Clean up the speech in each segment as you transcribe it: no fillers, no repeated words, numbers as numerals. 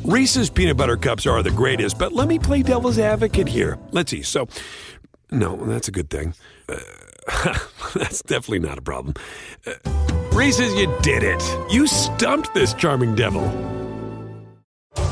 Reese's Peanut Butter Cups are the greatest, but let me play devil's advocate here. Let's see. So, no, that's a good thing. That's definitely not a problem. Reese's, you did it. You stumped this charming devil.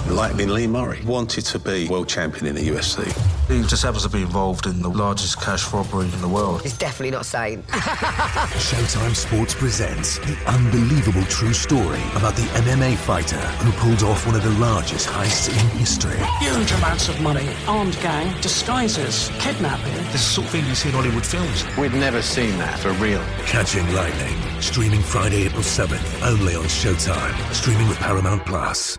Lightning Lee Murray wanted to be world champion in the UFC. He just happens to be involved in the largest cash robbery in the world. He's definitely not sane. Showtime Sports presents the unbelievable true story about the MMA fighter who pulled off one of the largest heists in history. Huge amounts of money, armed gang, disguises, kidnapping. This is the sort of thing you see in Hollywood films. We've never seen that for real. Catching Lightning, streaming Friday, April 7th, only on Showtime, streaming with Paramount Plus.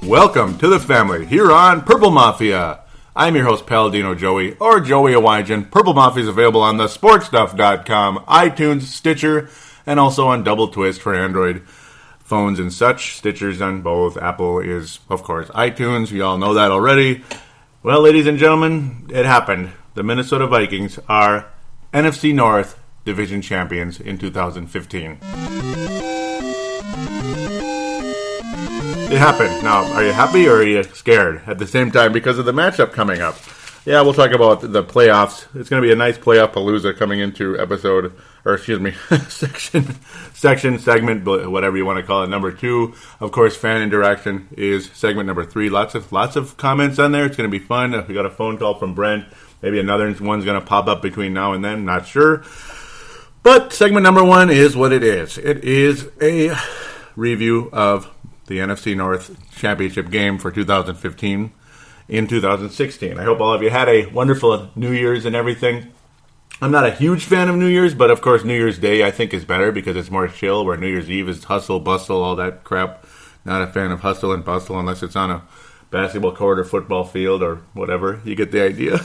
Welcome to the family here on Purple Mafia. I'm your host, Paladino Joey, or Joey Awajan. Purple Mafia is available on thesportstuff.com, iTunes, Stitcher, and also on Double Twist for Android phones and such. Stitcher's on both. Apple is, of course, iTunes. You all know that already. Well, ladies and gentlemen, it happened. The Minnesota Vikings are NFC North Division champions in 2015. It happened. Now, are you happy or are you scared at the same time because of the matchup coming up? Yeah, we'll talk about the playoffs. It's going to be a nice playoff palooza coming into section, segment, whatever you want to call it, number 2. Of course, fan interaction is segment number 3. Lots of comments on there. It's going to be fun. We got a phone call from Brent. Maybe another one's going to pop up between now and then. Not sure. But segment number 1 is what it is. It is a review of the NFC North Championship game for 2015 in 2016. I hope all of you had a wonderful New Year's and everything. I'm not a huge fan of New Year's, but of course New Year's Day I think is better because it's more chill, where New Year's Eve is hustle, bustle, all that crap. Not a fan of hustle and bustle unless it's on a basketball court or football field or whatever. You get the idea.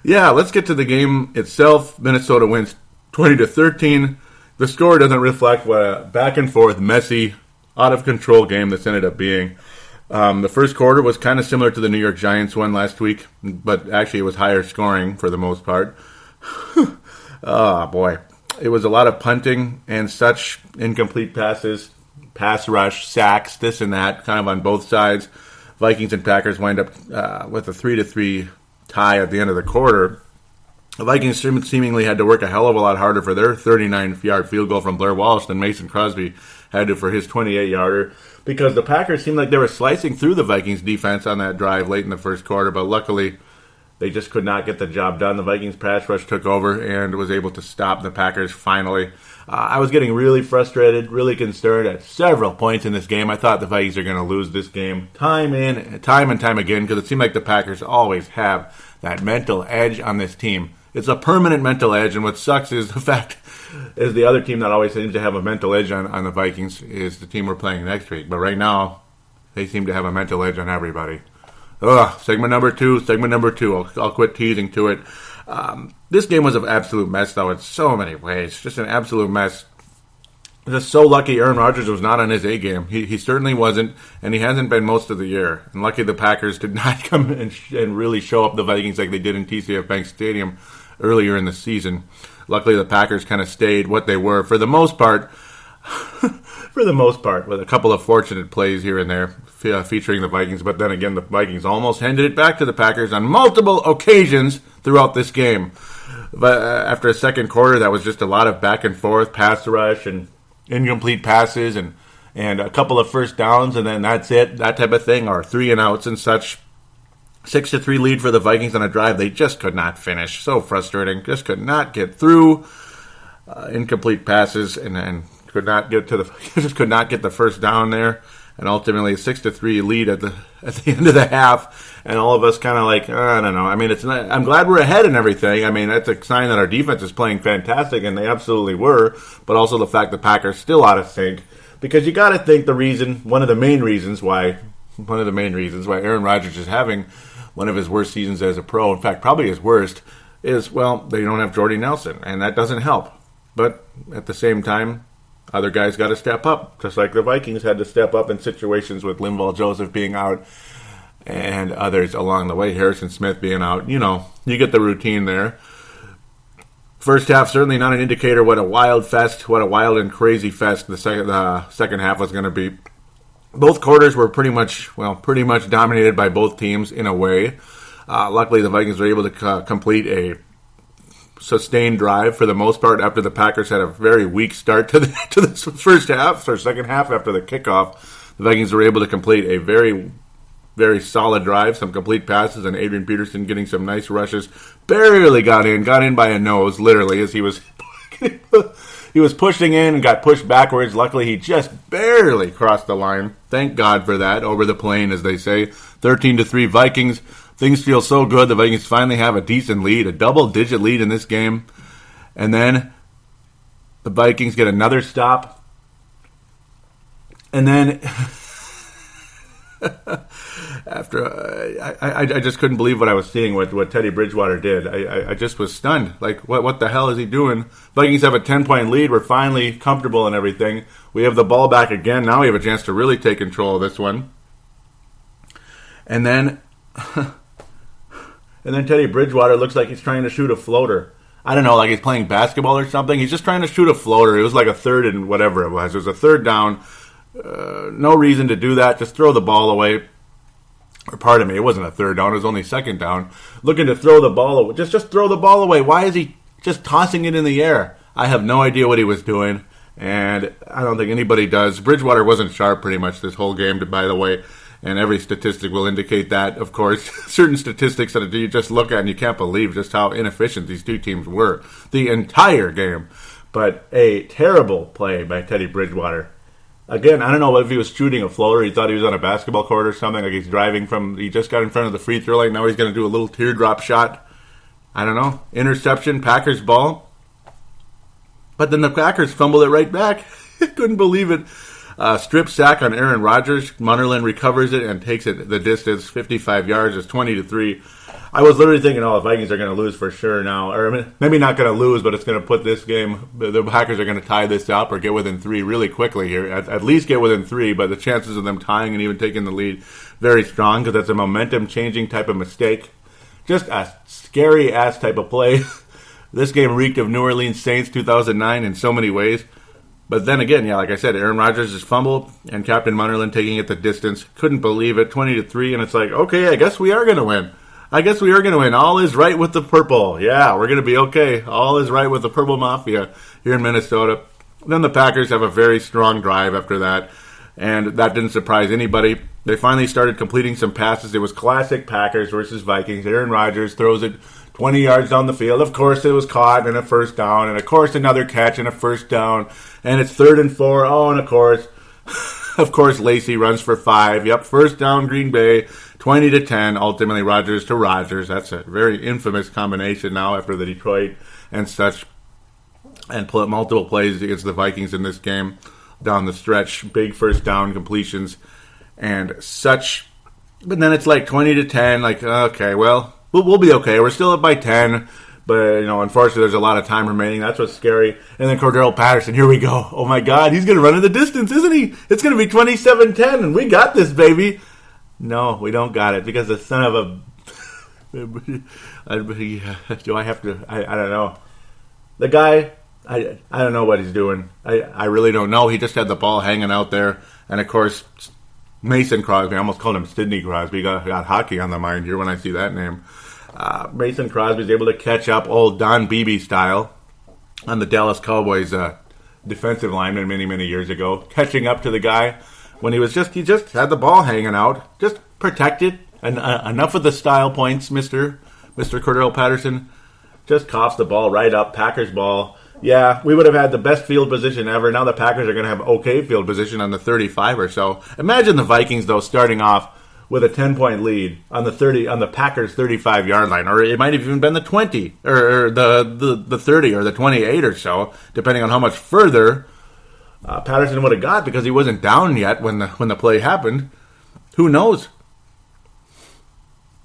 Yeah, let's get to the game itself. Minnesota wins 20-13. The score doesn't reflect what a back and forth, messy, out-of-control game this ended up being. The first quarter was kind of similar to the New York Giants one last week, but actually it was higher scoring for the most part. Oh, boy. It was a lot of punting and such, incomplete passes, pass rush, sacks, this and that, kind of on both sides. Vikings and Packers wind up with a 3-3 tie at the end of the quarter. The Vikings seemingly had to work a hell of a lot harder for their 39-yard field goal from Blair Walsh than Mason Crosby had to for his 28-yarder, because the Packers seemed like they were slicing through the Vikings defense on that drive late in the first quarter, but luckily they just could not get the job done. The Vikings pass rush took over and was able to stop the Packers finally. I was getting really frustrated, really concerned at several points in this game. I thought the Vikings are going to lose this game time and time again, because it seemed like the Packers always have that mental edge on this team. It's a permanent mental edge, and what sucks is the fact is the other team that always seems to have a mental edge on the Vikings is the team we're playing next week. But right now, they seem to have a mental edge on everybody. Segment number two. I'll quit teasing to it. This game was an absolute mess, though, in so many ways. Just an absolute mess. Just so lucky Aaron Rodgers was not on his A game. He certainly wasn't, and he hasn't been most of the year. And lucky the Packers did not come and really show up the Vikings like they did in TCF Bank Stadium earlier in the season. Luckily, the Packers kind of stayed what they were for the most part. With a couple of fortunate plays here and there featuring the Vikings. But then again, the Vikings almost handed it back to the Packers on multiple occasions throughout this game. But after a second quarter, that was just a lot of back and forth, pass rush, and incomplete passes, and a couple of first downs, and then that's it, that type of thing, or 3-and-outs and such. 6-3 lead for the Vikings on a drive they just could not finish. So frustrating. Just could not get through. Incomplete passes, and could not get to just could not get the first down there. And ultimately a 6-3 lead at the end of the half. And all of us kind of like, I don't know. I mean, I'm glad we're ahead and everything. I mean, that's a sign that our defense is playing fantastic, and they absolutely were. But also the fact the Packers still out of sync, because you got to think one of the main reasons why Aaron Rodgers is having one of his worst seasons as a pro. In fact, probably his worst is, well, they don't have Jordy Nelson, and that doesn't help. But at the same time, other guys got to step up, just like the Vikings had to step up in situations with Linval Joseph being out and others along the way, Harrison Smith being out. You know, you get the routine there. First half, certainly not an indicator what a wild and crazy fest the second half was going to be. Both quarters were pretty much dominated by both teams in a way. Luckily, the Vikings were able to complete a sustained drive for the most part after the Packers had a very weak start to this first half, or second half after the kickoff. The Vikings were able to complete a very, very solid drive, some complete passes, and Adrian Peterson getting some nice rushes. Barely got in by a nose, literally, as he was pushing in and got pushed backwards. Luckily, he just barely crossed the line. Thank God for that. Over the plane, as they say. 13-3 Vikings. Things feel so good. The Vikings finally have a decent lead, a double-digit lead in this game. And then the Vikings get another stop. And then after I just couldn't believe what I was seeing, what Teddy Bridgewater did. I just was stunned. Like, what the hell is he doing? Vikings have a 10-point lead. We're finally comfortable and everything. We have the ball back again. Now we have a chance to really take control of this one. And then Teddy Bridgewater looks like he's trying to shoot a floater. I don't know, like he's playing basketball or something. He's just trying to shoot a floater. It was like a third and whatever it was. It was a third down. No reason to do that. Just throw the ball away. Or pardon me, it wasn't a third down. It was only second down. Looking to throw the ball away. Just throw the ball away. Why is he just tossing it in the air? I have no idea what he was doing, and I don't think anybody does. Bridgewater wasn't sharp pretty much this whole game, by the way. And every statistic will indicate that, of course. Certain statistics that you just look at and you can't believe just how inefficient these two teams were the entire game. But a terrible play by Teddy Bridgewater. Again, I don't know if he was shooting a floater. He thought he was on a basketball court or something. Like he just got in front of the free throw line. Now he's going to do a little teardrop shot. I don't know. Interception, Packers ball. But then the Packers fumbled it right back. Couldn't believe it. Strip sack on Aaron Rodgers. Munnerlyn recovers it and takes it the distance, 55 yards. It's 20-3. I was literally thinking, the Vikings are going to lose for sure now. Or maybe not going to lose, but it's going to put this game, the Packers are going to tie this up or get within 3 really quickly here. At least get within 3, but the chances of them tying and even taking the lead very strong because that's a momentum-changing type of mistake. Just a scary-ass type of play. This game reeked of New Orleans Saints 2009 in so many ways. But then again, like I said, Aaron Rodgers just fumbled, and Captain Munnerlyn taking it the distance. Couldn't believe it, 20-3, and it's like, okay, I guess we are going to win. All is right with the purple. Yeah, we're going to be okay. All is right with the Purple Mafia here in Minnesota. Then the Packers have a very strong drive after that, and that didn't surprise anybody. They finally started completing some passes. It was classic Packers versus Vikings. Aaron Rodgers throws it 20 yards down the field. Of course, it was caught and a first down, and of course, another catch and a first down, and it's 3rd and 4. Oh, and of course, Lacey runs for 5. Yep, first down, Green Bay, 20-10. Ultimately, Rodgers to Rodgers. That's a very infamous combination now after the Detroit and such, and multiple plays against the Vikings in this game down the stretch. Big first down completions and such. But then it's like 20-10. Like, okay, well, we'll be okay. We're still up by 10. But, unfortunately, there's a lot of time remaining. That's what's scary. And then Cordell Patterson, here we go. Oh, my God, he's going to run in the distance, isn't he? It's going to be 27-10, and we got this, baby. No, we don't got it, because the son of a... Do I have to... I don't know. The guy, I don't know what he's doing. I really don't know. He just had the ball hanging out there. And, of course, Mason Crosby. I almost called him Sidney Crosby. Got hockey on the mind here when I see that name. Mason Crosby is able to catch up old Don Beebe style on the Dallas Cowboys defensive lineman many years ago, catching up to the guy when he just had the ball hanging out, just protected. And enough of the style points, Mr. Cordell Patterson. Just coughs the ball right up, Packers ball. Yeah, we would have had the best field position ever. Now the Packers are going to have okay field position on the 35 or so. Imagine the Vikings, though, starting off with a 10-point lead on the Packers' 35-yard line, or it might have even been the 20, or the 30, or the 28 or so, depending on how much further Patterson would have got, because he wasn't down yet when the play happened. Who knows?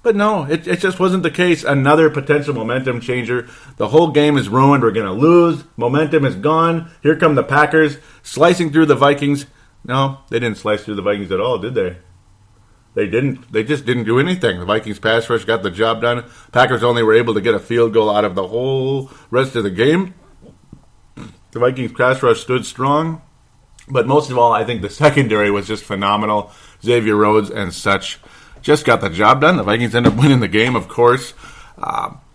But no, it just wasn't the case. Another potential momentum changer. The whole game is ruined. We're going to lose. Momentum is gone. Here come the Packers slicing through the Vikings. No, they didn't slice through the Vikings at all, did they? They didn't. They just didn't do anything. The Vikings pass rush got the job done. Packers only were able to get a field goal out of the whole rest of the game. The Vikings pass rush stood strong. But most of all, I think the secondary was just phenomenal. Xavier Rhodes and such just got the job done. The Vikings ended up winning the game, of course.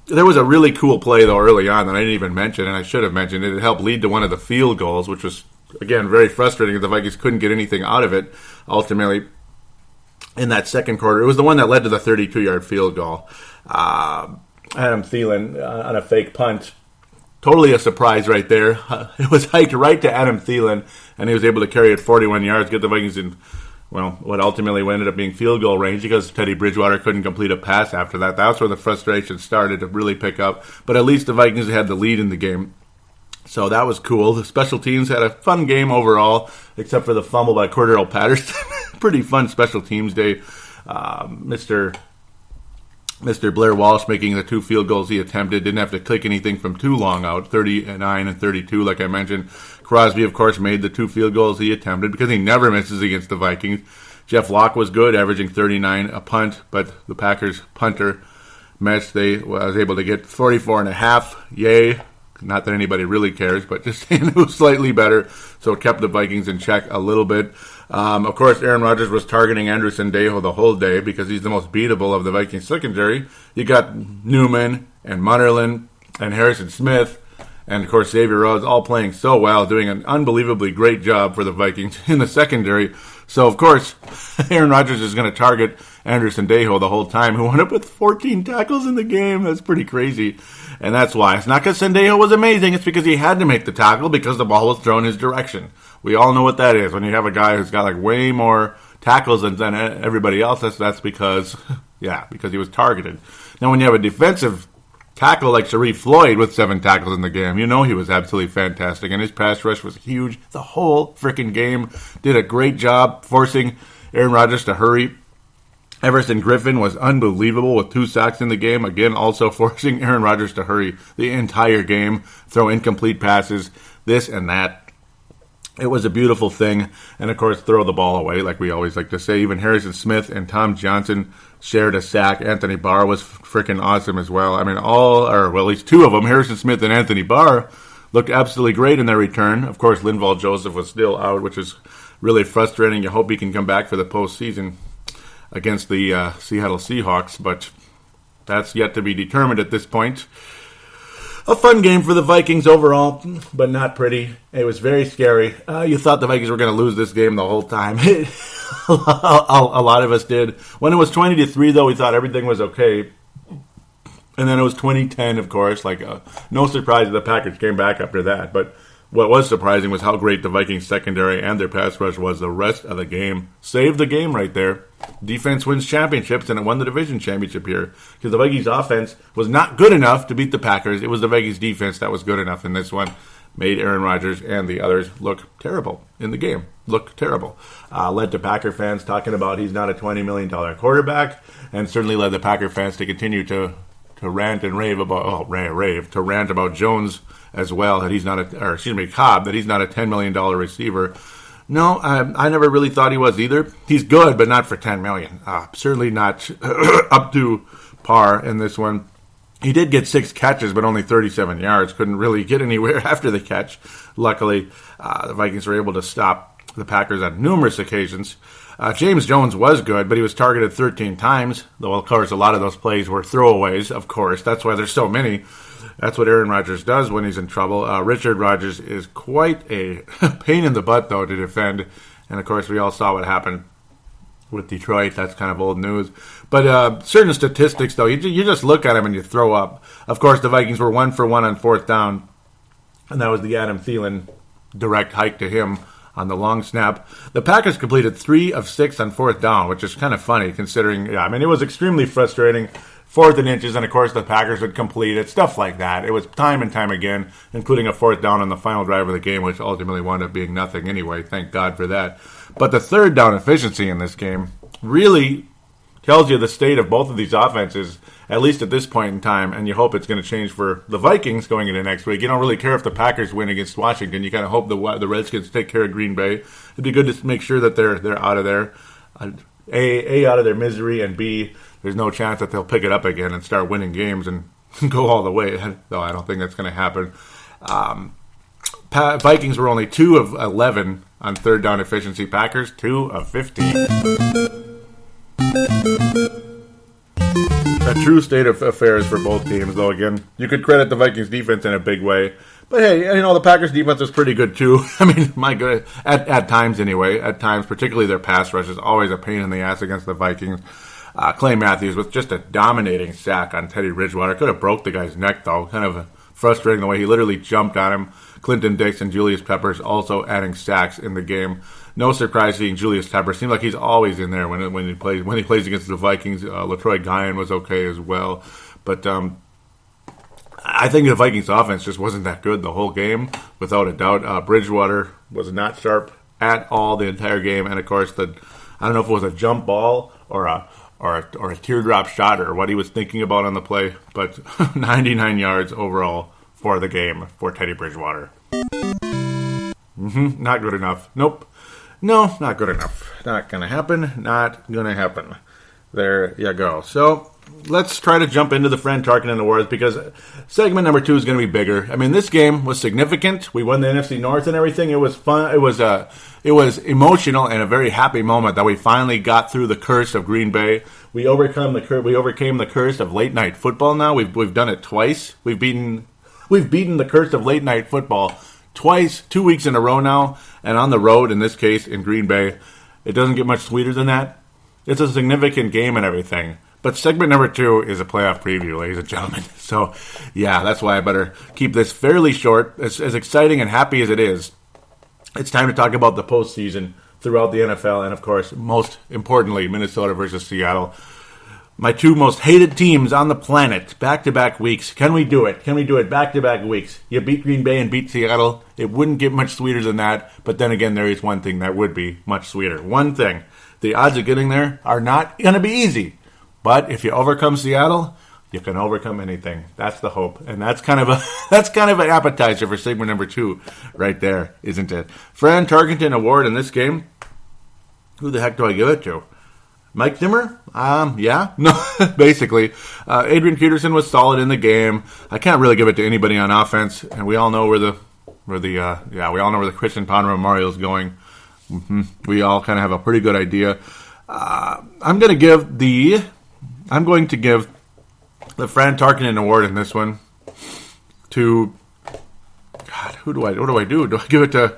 There was a really cool play, though, early on that I didn't even mention, and I should have mentioned it. It helped lead to one of the field goals, which was, again, very frustrating because the Vikings couldn't get anything out of it, ultimately, in that second quarter. It was the one that led to the 32-yard field goal. Adam Thielen on a fake punt. Totally a surprise right there. It was hiked right to Adam Thielen, and he was able to carry it 41 yards, get the Vikings in, well, what ultimately ended up being field goal range because Teddy Bridgewater couldn't complete a pass after that. That's where the frustration started to really pick up. But at least the Vikings had the lead in the game. So that was cool. The special teams had a fun game overall, except for the fumble by Cordero Patterson. Pretty fun special teams day. Mr. Blair Walsh making the 2 field goals he attempted. Didn't have to click anything from too long out, 39 and 32, like I mentioned. Crosby, of course, made the 2 field goals he attempted because he never misses against the Vikings. Jeff Locke was good, averaging 39 a punt, but the Packers punter missed. They was able to get 44 and a half. Yay. Not that anybody really cares, but just saying it was slightly better, so it kept the Vikings in check a little bit. Of course, Aaron Rodgers was targeting Andrew Sendejo the whole day because he's the most beatable of the Vikings secondary. You got Newman and Munnerlyn and Harrison Smith and, of course, Xavier Rhodes all playing so well, doing an unbelievably great job for the Vikings in the secondary. So, of course, Aaron Rodgers is going to target Andrew Sendejo the whole time, who wound up with 14 tackles in the game. That's pretty crazy. And that's why. It's not because Sendejo was amazing. It's because he had to make the tackle because the ball was thrown his direction. We all know what that is. When you have a guy who's got like way more tackles than everybody else, that's because, because he was targeted. Now, when you have a defensive tackle like Sharif Floyd with 7 tackles in the game, you know he was absolutely fantastic. And his pass rush was huge. The whole freaking game did a great job forcing Aaron Rodgers to hurry. Everson Griffin was unbelievable with 2 sacks in the game. Again, also forcing Aaron Rodgers to hurry the entire game, throw incomplete passes, this and that. It was a beautiful thing. And, of course, throw the ball away, like we always like to say. Even Harrison Smith and Tom Johnson shared a sack. Anthony Barr was freaking awesome as well. I mean, at least 2 of them, Harrison Smith and Anthony Barr, looked absolutely great in their return. Of course, Linval Joseph was still out, which is really frustrating. You hope he can come back for the postseason against the Seattle Seahawks, but that's yet to be determined at this point. A fun game for the Vikings overall, but not pretty. It was very scary. You thought the Vikings were going to lose this game the whole time. A lot of us did. When it was 20-3, though, we thought everything was okay. And then it was 20-10, of course. No surprise that the Packers came back after that. But what was surprising was how great the Vikings secondary and their pass rush was the rest of the game. Saved the game right there. Defense wins championships, and it won the division championship here. Because the Vikings offense was not good enough to beat the Packers. It was the Vikings defense that was good enough in this one. Made Aaron Rodgers and the others look terrible in the game. Look terrible. Led to Packer fans talking about he's not a $20 million quarterback. And certainly led the Packer fans to continue to rant and rave about, to rant about Jones as well, that he's not Cobb, that he's not a $10 million receiver. No, I never really thought he was either. He's good, but not for $10 million. Certainly not up to par in this one. He did get 6 catches, but only 37 yards. Couldn't really get anywhere after the catch. Luckily, the Vikings were able to stop the Packers on numerous occasions. James Jones was good, but he was targeted 13 times, though, of course, a lot of those plays were throwaways, of course. That's why there's so many. That's what Aaron Rodgers does when he's in trouble. Richard Rodgers is quite a pain in the butt, though, to defend. And, of course, we all saw what happened with Detroit. That's kind of old news. But certain statistics, though, you just look at them and you throw up. Of course, the Vikings were 1 for 1 on 4th down, and that was the Adam Thielen direct hike to him on the long snap. The Packers completed 3 of 6 on 4th down, which is kind of funny considering, it was extremely frustrating. 4th and inches, and of course the Packers would complete it, stuff like that. It was time and time again, including a 4th down on the final drive of the game, which ultimately wound up being nothing anyway. Thank God for that. But the 3rd down efficiency in this game really tells you the state of both of these offenses, at least at this point in time, and you hope it's going to change for the Vikings going into next week. You don't really care if the Packers win against Washington. You kind of hope the Redskins take care of Green Bay. It'd be good to make sure that they're out of there. A, out of their misery, and B, there's no chance that they'll pick it up again and start winning games and go all the way. Though I don't think that's going to happen. Vikings were only 2 of 11 on third down efficiency. Packers, 2 of 15. A true state of affairs for both teams, though. Again, you could credit the Vikings defense in a big way, but hey, the Packers defense is pretty good too. I mean, my good, at times anyway. At times, particularly their pass rush is always a pain in the ass against the Vikings. Clay Matthews with just a dominating sack on Teddy Bridgewater. Could have broke the guy's neck though. Kind of frustrating the way he literally jumped on him. Clinton Dix and Julius Peppers also adding sacks in the game. No surprise seeing Julius Peppers. Seems like he's always in there when he plays against the Vikings. LaTroy Guyan was okay as well, but I think the Vikings offense just wasn't that good the whole game, without a doubt. Bridgewater was not sharp at all the entire game, and of course I don't know if it was a jump ball or a teardrop shot or what he was thinking about on the play, but 99 yards overall for the game for Teddy Bridgewater. Not good enough. Nope. No, not good enough. Not going to happen. Not going to happen. There you go. So let's try to jump into the Fran Tarkenton Awards, because segment number 2 is going to be bigger. I mean, this game was significant. We won the NFC North and everything. It was fun. It was emotional and a very happy moment that we finally got through the curse of Green Bay. We overcame the curse of late night football. Now we've done it twice. We've beaten the curse of late night football twice, 2 weeks in a row now, and on the road, in this case, in Green Bay. It doesn't get much sweeter than that. It's a significant game and everything. But segment number 2 is a playoff preview, ladies and gentlemen. So, yeah, that's why I better keep this fairly short. As exciting and happy as it is, it's time to talk about the postseason throughout the NFL, and, of course, most importantly, Minnesota versus Seattle. My 2 most hated teams on the planet, back-to-back weeks. Can we do it? Can we do it back-to-back weeks? You beat Green Bay and beat Seattle. It wouldn't get much sweeter than that. But then again, there is one thing that would be much sweeter. One thing. The odds of getting there are not going to be easy. But if you overcome Seattle, you can overcome anything. That's the hope. And that's kind of an appetizer for segment number 2 right there, isn't it? Fran Tarkenton Award in this game. Who the heck do I give it to? Mike Zimmer? Yeah. No, basically. Adrian Peterson was solid in the game. I can't really give it to anybody on offense, and we all know where the Christian Ponder Memorial is going. We all kind of have a pretty good idea. I'm going to give the Fran Tarkenton Award in this one to, God, what do I do? Do I give it to,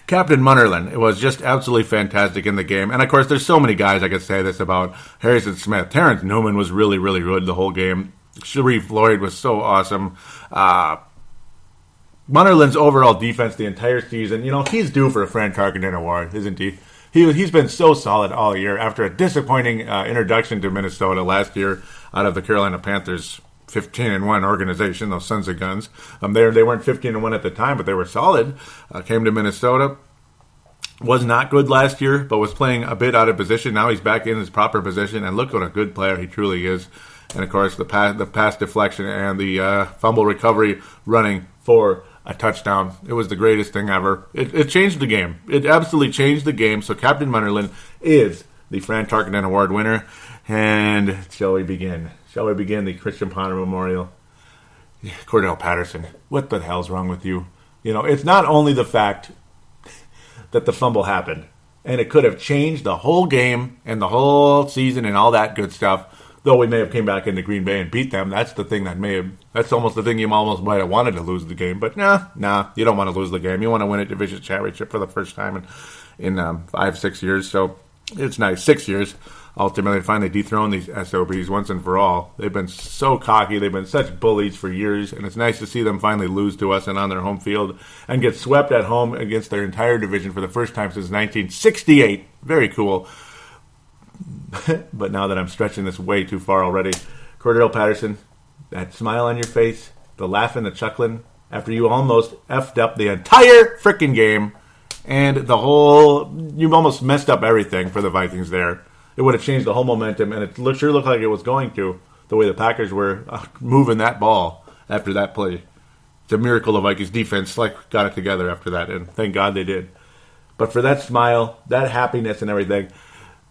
Captain Munnerlyn? It was just absolutely fantastic in the game. And, of course, there's so many guys I could say this about. Harrison Smith. Terrence Newman was really, really good the whole game. Sharif Lloyd was so awesome. Munnerlyn's overall defense the entire season, he's due for a Fran Tarkenton Award, isn't he? He's been so solid all year after a disappointing introduction to Minnesota last year out of the Carolina Panthers 15-1 organization, those sons of guns. They weren't 15-1 at the time, but they were solid. Came to Minnesota. Was not good last year, but was playing a bit out of position. Now he's back in his proper position, and look what a good player he truly is. And, of course, the pass deflection and the fumble recovery running for a touchdown. It was the greatest thing ever. It changed the game. It absolutely changed the game. So Captain Munnerlyn is the Fran Tarkenton Award winner. And shall we begin? Shall we begin the Christian Ponder Memorial? Cordell Patterson, what the hell's wrong with you? It's not only the fact that the fumble happened, and it could have changed the whole game and the whole season and all that good stuff. Though we may have came back into Green Bay and beat them, that's the thing that's almost the thing you almost might have wanted to lose the game. But nah, you don't want to lose the game. You want to win a division championship for the first time in 5-6 years. So it's nice. 6 years. Ultimately, finally dethrone these SOBs once and for all. They've been so cocky. They've been such bullies for years, and it's nice to see them finally lose to us and on their home field and get swept at home against their entire division for the first time since 1968. Very cool. But now that I'm stretching this way too far already, Cordell Patterson, that smile on your face, the laughing, the chuckling, after you almost effed up the entire freaking game, and you almost messed up everything for the Vikings there. it would have changed the whole momentum, and it sure looked like it was going to, the way the Packers were moving that ball after that play. It's a miracle the Vikings defense got it together after that, and thank God they did. But for that smile, that happiness and everything,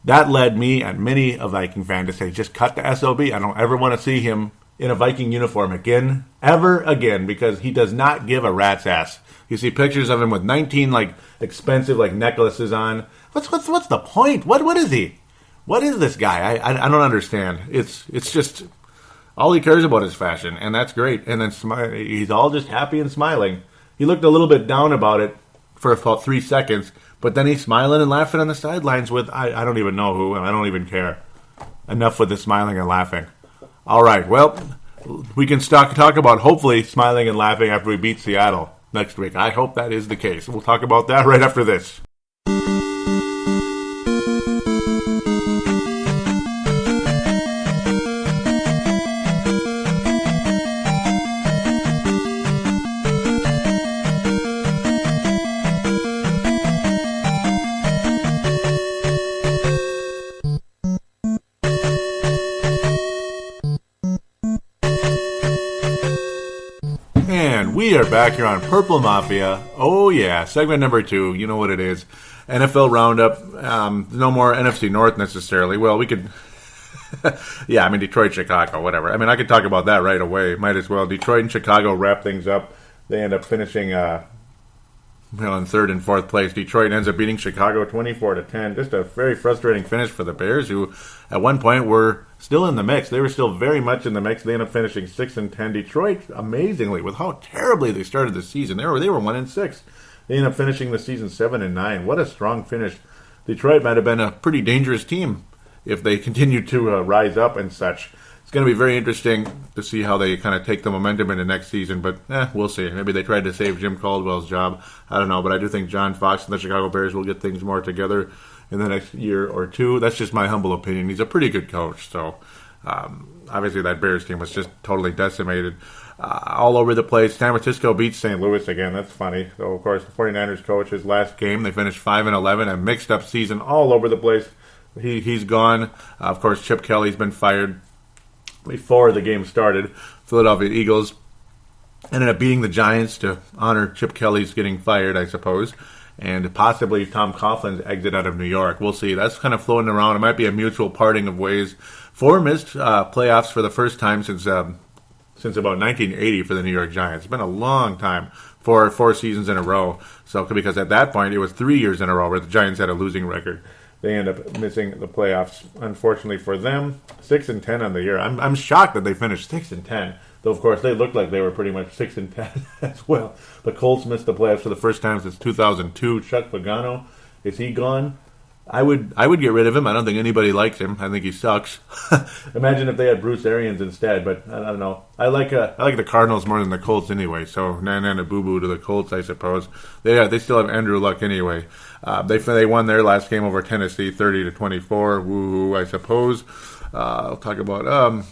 that led me and many a Viking fan to say, just cut the SOB. I don't ever want to see him in a Viking uniform again, ever again, because he does not give a rat's ass. You see pictures of him with 19 expensive necklaces on. What's the point? What is he? What is this guy? I don't understand. It's just all he cares about is fashion, and that's great. And then he's all just happy and smiling. He looked a little bit down about it for about 3 seconds, but then he's smiling and laughing on the sidelines with I don't even know who, and I don't even care. Enough with the smiling and laughing. All right, well, we can talk about hopefully smiling and laughing after we beat Seattle next week. I hope that is the case. We'll talk about that right after this. We are back here on Purple Mafia. Oh yeah, segment number 2. You know what it is. NFL Roundup. No more NFC North necessarily. Well, we could... yeah, Detroit, Chicago, whatever. I could talk about that right away. Might as well. Detroit and Chicago wrap things up. They end up finishing in third and fourth place. Detroit ends up beating Chicago 24-10. Just a very frustrating finish for the Bears, who at one point were still in the mix. They were still very much in the mix. They end up finishing 6-10. Detroit, amazingly, with how terribly they started the season, they were 1-6. They end up finishing the season 7-9. What a strong finish! Detroit might have been a pretty dangerous team if they continued to rise up and such. It's going to be very interesting to see how they kind of take the momentum into next season, but we'll see. Maybe they tried to save Jim Caldwell's job. I don't know, but I do think John Fox and the Chicago Bears will get things more together in the next year or two. That's just my humble opinion. He's a pretty good coach, so obviously that Bears team was just totally decimated. All over the place. San Francisco beats St. Louis again. That's funny. So, of course, the 49ers coach, his last game, they finished 5-11, a mixed-up season all over the place. He's gone. Of course, Chip Kelly's been fired before the game started. Philadelphia Eagles ended up beating the Giants to honor Chip Kelly's getting fired, I suppose, and possibly Tom Coughlin's exit out of New York. We'll see. That's kind of floating around. It might be a mutual parting of ways. 4 missed playoffs for the first time since about 1980 for the New York Giants. It's been a long time. 4 seasons in a row. So because at that point it was 3 years in a row where the Giants had a losing record. They end up missing the playoffs, unfortunately for them. 6-10 on the year. I'm shocked that they finished 6-10. Though, of course, they looked like they were pretty much 6-10 as well. The Colts missed the playoffs for the first time since 2002. Chuck Pagano, is he gone? I would get rid of him. I don't think anybody likes him. I think he sucks. Imagine if they had Bruce Arians instead, but I don't know. I like the Cardinals more than the Colts anyway, so nana boo-boo to the Colts, I suppose. They still have Andrew Luck anyway. They won their last game over Tennessee 30-24. Woo-hoo, I suppose. I'll talk about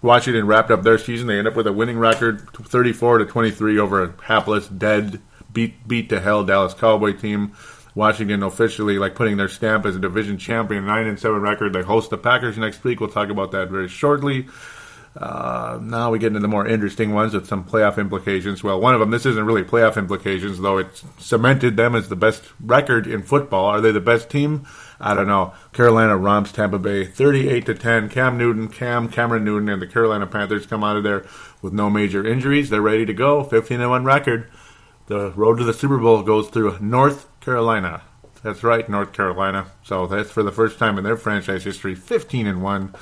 Washington wrapped up their season. They end up with a winning record, 34-23 over a hapless, dead, beat to hell Dallas Cowboy team. Washington officially putting their stamp as a division champion, 9-7 record. They host the Packers next week. We'll talk about that very shortly. Now we get into the more interesting ones with some playoff implications. Well, one of them, this isn't really playoff implications, though it's cemented them as the best record in football. Are they the best team? I don't know. Carolina romps Tampa Bay 38-10. Cameron Newton, and the Carolina Panthers come out of there with no major injuries. They're ready to go. 15-1 record. The road to the Super Bowl goes through North Carolina. That's right, North Carolina. So that's for the first time in their franchise history, 15-1.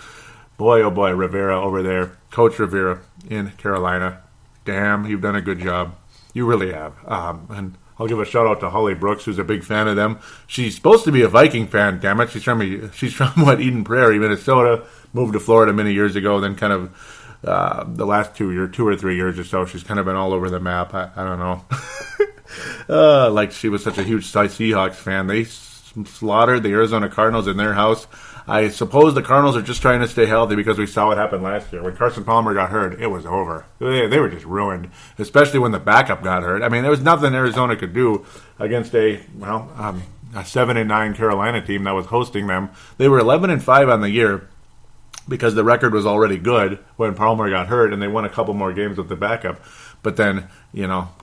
Boy, oh boy, Rivera over there. Coach Rivera in Carolina. Damn, you've done a good job. You really have. And I'll give a shout out to Holly Brooks, who's a big fan of them. She's supposed to be a Viking fan, damn it. She's from Eden Prairie, Minnesota. Moved to Florida many years ago, then kind of the last 2 or 3 years or so, she's kind of been all over the map. I don't know. She was such a huge Seahawks fan. They slaughtered the Arizona Cardinals in their house. I suppose the Cardinals are just trying to stay healthy because we saw what happened last year. When Carson Palmer got hurt, it was over. They were just ruined, especially when the backup got hurt. There was nothing Arizona could do against a a 7-9 Carolina team that was hosting them. They were 11-5 on the year because the record was already good when Palmer got hurt, and they won a couple more games with the backup. But then,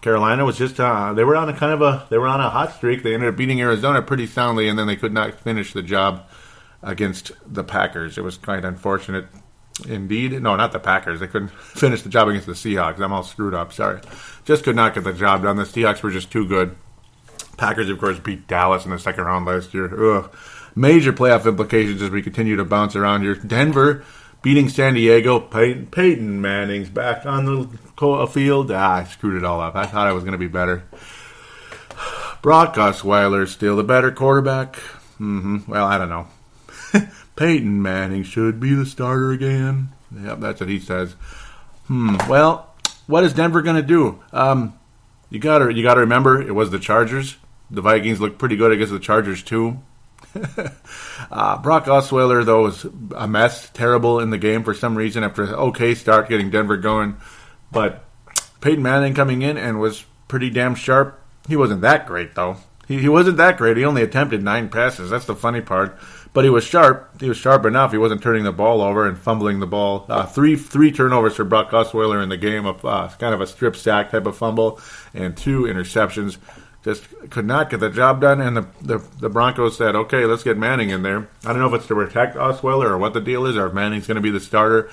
Carolina was just they were on a hot streak. They ended up beating Arizona pretty soundly, and then they could not finish the job against the Packers. It was quite unfortunate indeed. No, not the Packers. They couldn't finish the job against the Seahawks. I'm all screwed up. Sorry. Just could not get the job done. The Seahawks were just too good. Packers, of course, beat Dallas in the second round last year. Ugh. Major playoff implications as we continue to bounce around here. Denver beating San Diego. Peyton Manning's back on the field. I screwed it all up. I thought I was going to be better. Brock Osweiler still the better quarterback. Well, I don't know. Peyton Manning should be the starter again. Yep, that's what he says. Well, what is Denver going to do? You got to remember it was the Chargers. The Vikings looked pretty good against the Chargers too. Brock Osweiler, though, was a mess, terrible in the game for some reason after an okay start getting Denver going. But Peyton Manning coming in and was pretty damn sharp. He wasn't that great, though. He wasn't that great. He only attempted 9 passes. That's the funny part. But he was sharp. He was sharp enough. He wasn't turning the ball over and fumbling the ball. Three turnovers for Brock Osweiler in the game, of kind of a strip sack type of fumble, and 2 interceptions. Just could not get the job done, and the Broncos said, okay, let's get Manning in there. I don't know if it's to protect Osweiler or what the deal is, or if Manning's going to be the starter.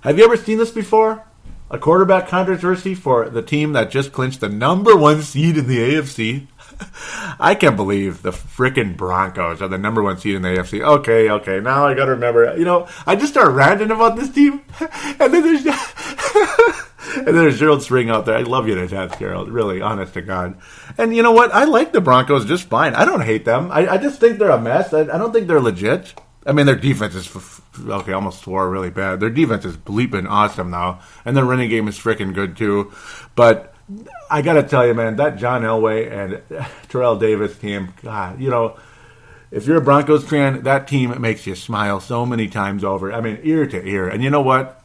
Have you ever seen this before? A quarterback controversy for the team that just clinched the number 1 seed in the AFC? I can't believe the frickin' Broncos are the number 1 seed in the AFC. Okay, now I got to remember. I just start ranting about this team, and then there's... And there's Gerald String out there. I love you to death, Gerald. Really, honest to God. And you know what? I like the Broncos just fine. I don't hate them. I just think they're a mess. I don't think they're legit. I mean, their defense is... Okay, almost swore really bad. Their defense is bleeping awesome now. And their running game is freaking good, too. But I got to tell you, man, that John Elway and Terrell Davis team, God, if you're a Broncos fan, that team makes you smile so many times over. I mean, ear to ear. And you know what?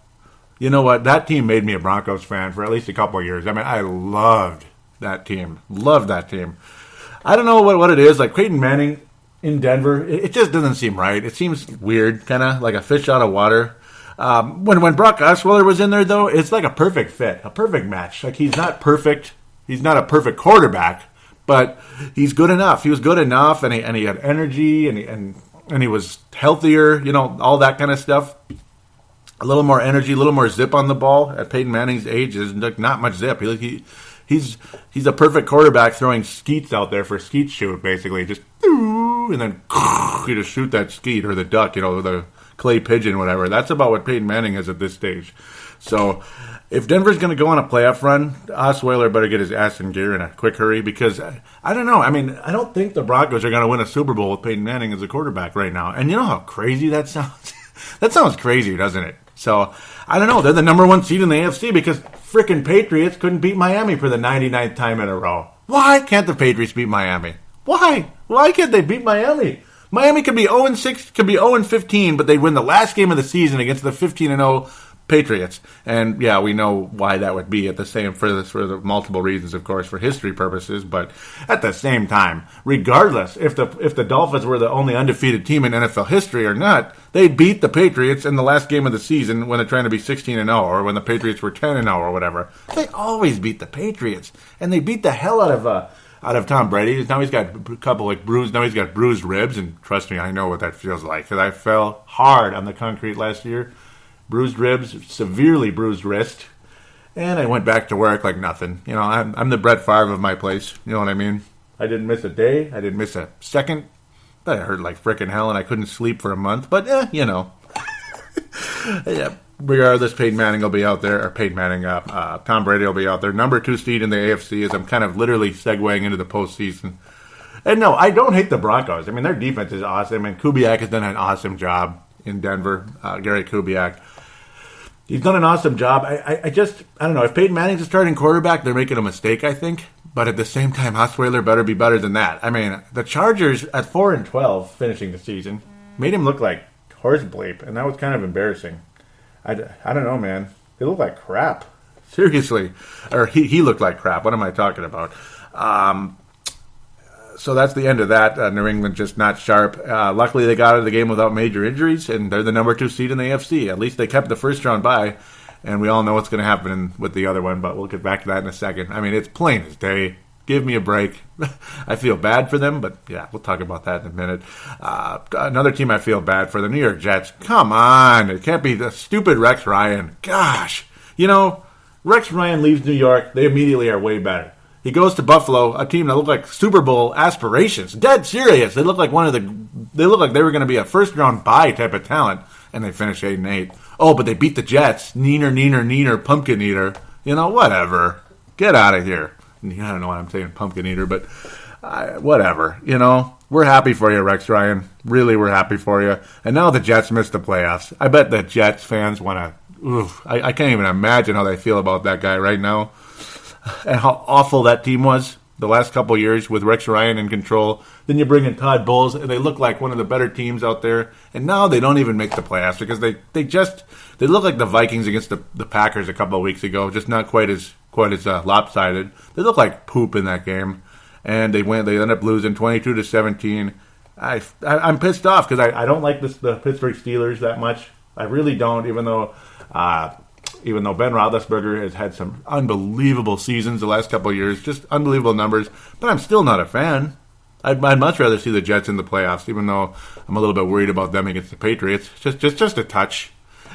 That team made me a Broncos fan for at least a couple of years. I mean, I loved that team. Loved that team. I don't know what it is. Like Peyton Manning in Denver, it just doesn't seem right. It seems weird, kind of like a fish out of water. When Brock Osweiler was in there, though, it's like a perfect fit, a perfect match. Like he's not perfect. He's not a perfect quarterback, but he's good enough. He was good enough, and he had energy, and he was healthier. All that kind of stuff. A little more energy, a little more zip on the ball. At Peyton Manning's age, there's not much zip. He's a perfect quarterback throwing skeets out there for skeet shoot, basically. Just and then you just shoot that skeet or the duck, the clay pigeon, whatever. That's about what Peyton Manning is at this stage. So if Denver's going to go on a playoff run, Osweiler better get his ass in gear in a quick hurry because I don't know. I mean, I don't think the Broncos are going to win a Super Bowl with Peyton Manning as a quarterback right now. And you know how crazy that sounds? That sounds crazy, doesn't it? So, I don't know. They're the number 1 seed in the AFC because frickin' Patriots couldn't beat Miami for the 99th time in a row. Why can't the Patriots beat Miami? Why? Why can't they beat Miami? Miami could be 0-6, could be 0-15, but they'd win the last game of the season against the 15-0 Patriots. And yeah, we know why that would be at the same for the multiple reasons, of course, for history purposes. But at the same time, regardless if the Dolphins were the only undefeated team in NFL history or not, they beat the Patriots in the last game of the season when they're trying to be 16-0 or when the Patriots were 10-0 or whatever. They always beat the Patriots, and they beat the hell out of Tom Brady. Now he's got a couple now he's got bruised ribs, and trust me, I know what that feels like because I fell hard on the concrete last year. Bruised ribs, severely bruised wrist, and I went back to work like nothing. I'm the Brett Favre of my place. You know what I mean? I didn't miss a day. I didn't miss a second. That hurt like frickin' hell, and I couldn't sleep for a month. But, yeah. Regardless, Peyton Manning will be out there, or Tom Brady will be out there. Number 2 seed in the AFC as I'm kind of literally segueing into the postseason. And no, I don't hate the Broncos. I mean, their defense is awesome, and Kubiak has done an awesome job in Denver. Gary Kubiak. He's done an awesome job. I don't know. If Peyton Manning's a starting quarterback, they're making a mistake, I think. But at the same time, Osweiler better be better than that. I mean, the Chargers at 4-12 finishing the season made him look like horse bleep, and that was kind of embarrassing. I don't know, man. They look like crap. Seriously. Or he looked like crap. What am I talking about? So that's the end of that. New England just not sharp. Luckily, they got out of the game without major injuries, and they're the number 2 seed in the AFC. At least they kept the first round bye, and we all know what's going to happen with the other one, but we'll get back to that in a second. I mean, it's plain as day. Give me a break. I feel bad for them, but yeah, we'll talk about that in a minute. Another team I feel bad for, the New York Jets. Come on. It can't be the stupid Rex Ryan. Gosh. Rex Ryan leaves New York. They immediately are way better. He goes to Buffalo, a team that looked like Super Bowl aspirations. Dead serious. They look like they were going to be a first-round bye type of talent, and they finished 8-8. Oh, but they beat the Jets. Neener, pumpkin eater. Whatever. Get out of here. I don't know why I'm saying pumpkin eater, but whatever. We're happy for you, Rex Ryan. Really, we're happy for you. And now the Jets missed the playoffs. I bet the Jets fans want to... I can't even imagine how they feel about that guy right now. And how awful that team was the last couple of years with Rex Ryan in control. Then you bring in Todd Bowles, and they look like one of the better teams out there. And now they don't even make the playoffs because they look like the Vikings against the Packers a couple of weeks ago, just not quite as lopsided. They look like poop in that game, and they end up losing 22-17. I'm pissed off because I don't like the Pittsburgh Steelers that much. I really don't, even though Ben Roethlisberger has had some unbelievable seasons the last couple of years, just unbelievable numbers, but I'm still not a fan. I'd much rather see the Jets in the playoffs, even though I'm a little bit worried about them against the Patriots. Just a touch.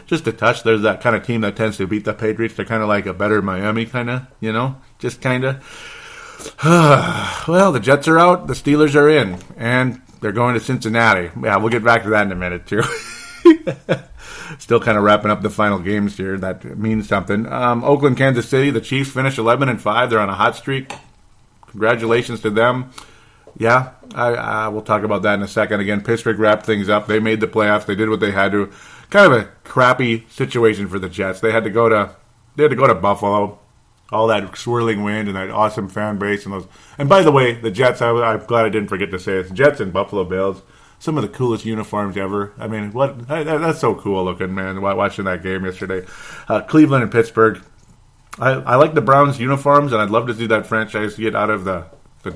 Just a touch. There's that kind of team that tends to beat the Patriots. They're kind of like a better Miami, kind of, just kind of. Well, the Jets are out. The Steelers are in. And they're going to Cincinnati. Yeah, we'll get back to that in a minute, too. Still kind of wrapping up the final games here. That means something. Oakland, Kansas City. The Chiefs finished 11-5. They're on a hot streak. Congratulations to them. Yeah, we'll talk about that in a second. Again, Pittsburgh wrapped things up. They made the playoffs. They did what they had to. Kind of a crappy situation for the Jets. They had to go to Buffalo. All that swirling wind and that awesome fan base and those. And by the way, the Jets. I'm glad I didn't forget to say it. Jets and Buffalo Bills. Some of the coolest uniforms ever. I mean, that's so cool looking, man. Watching that game yesterday, Cleveland and Pittsburgh. I like the Browns uniforms, and I'd love to see that franchise get out of the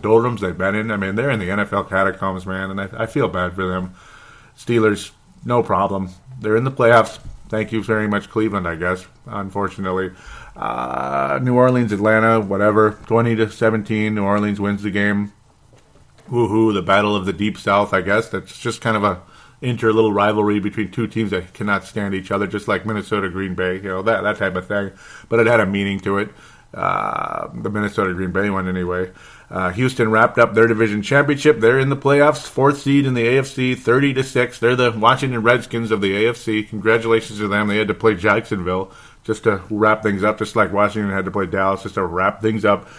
doldrums they've been in. I mean, they're in the NFL catacombs, man, and I feel bad for them. Steelers, no problem. They're in the playoffs. Thank you very much, Cleveland, I guess, unfortunately. New Orleans, Atlanta, whatever. 20-17, New Orleans wins the game. Woohoo, the battle of the Deep South, I guess. That's just kind of a little rivalry between two teams that cannot stand each other, just like Minnesota, Green Bay, that type of thing. But it had a meaning to it. The Minnesota Green Bay one, anyway. Houston wrapped up their division championship. They're in the playoffs, 4th seed in the AFC, 30-6. They're the Washington Redskins of the AFC. Congratulations to them. They had to play Jacksonville just to wrap things up, just like Washington had to play Dallas just to wrap things up.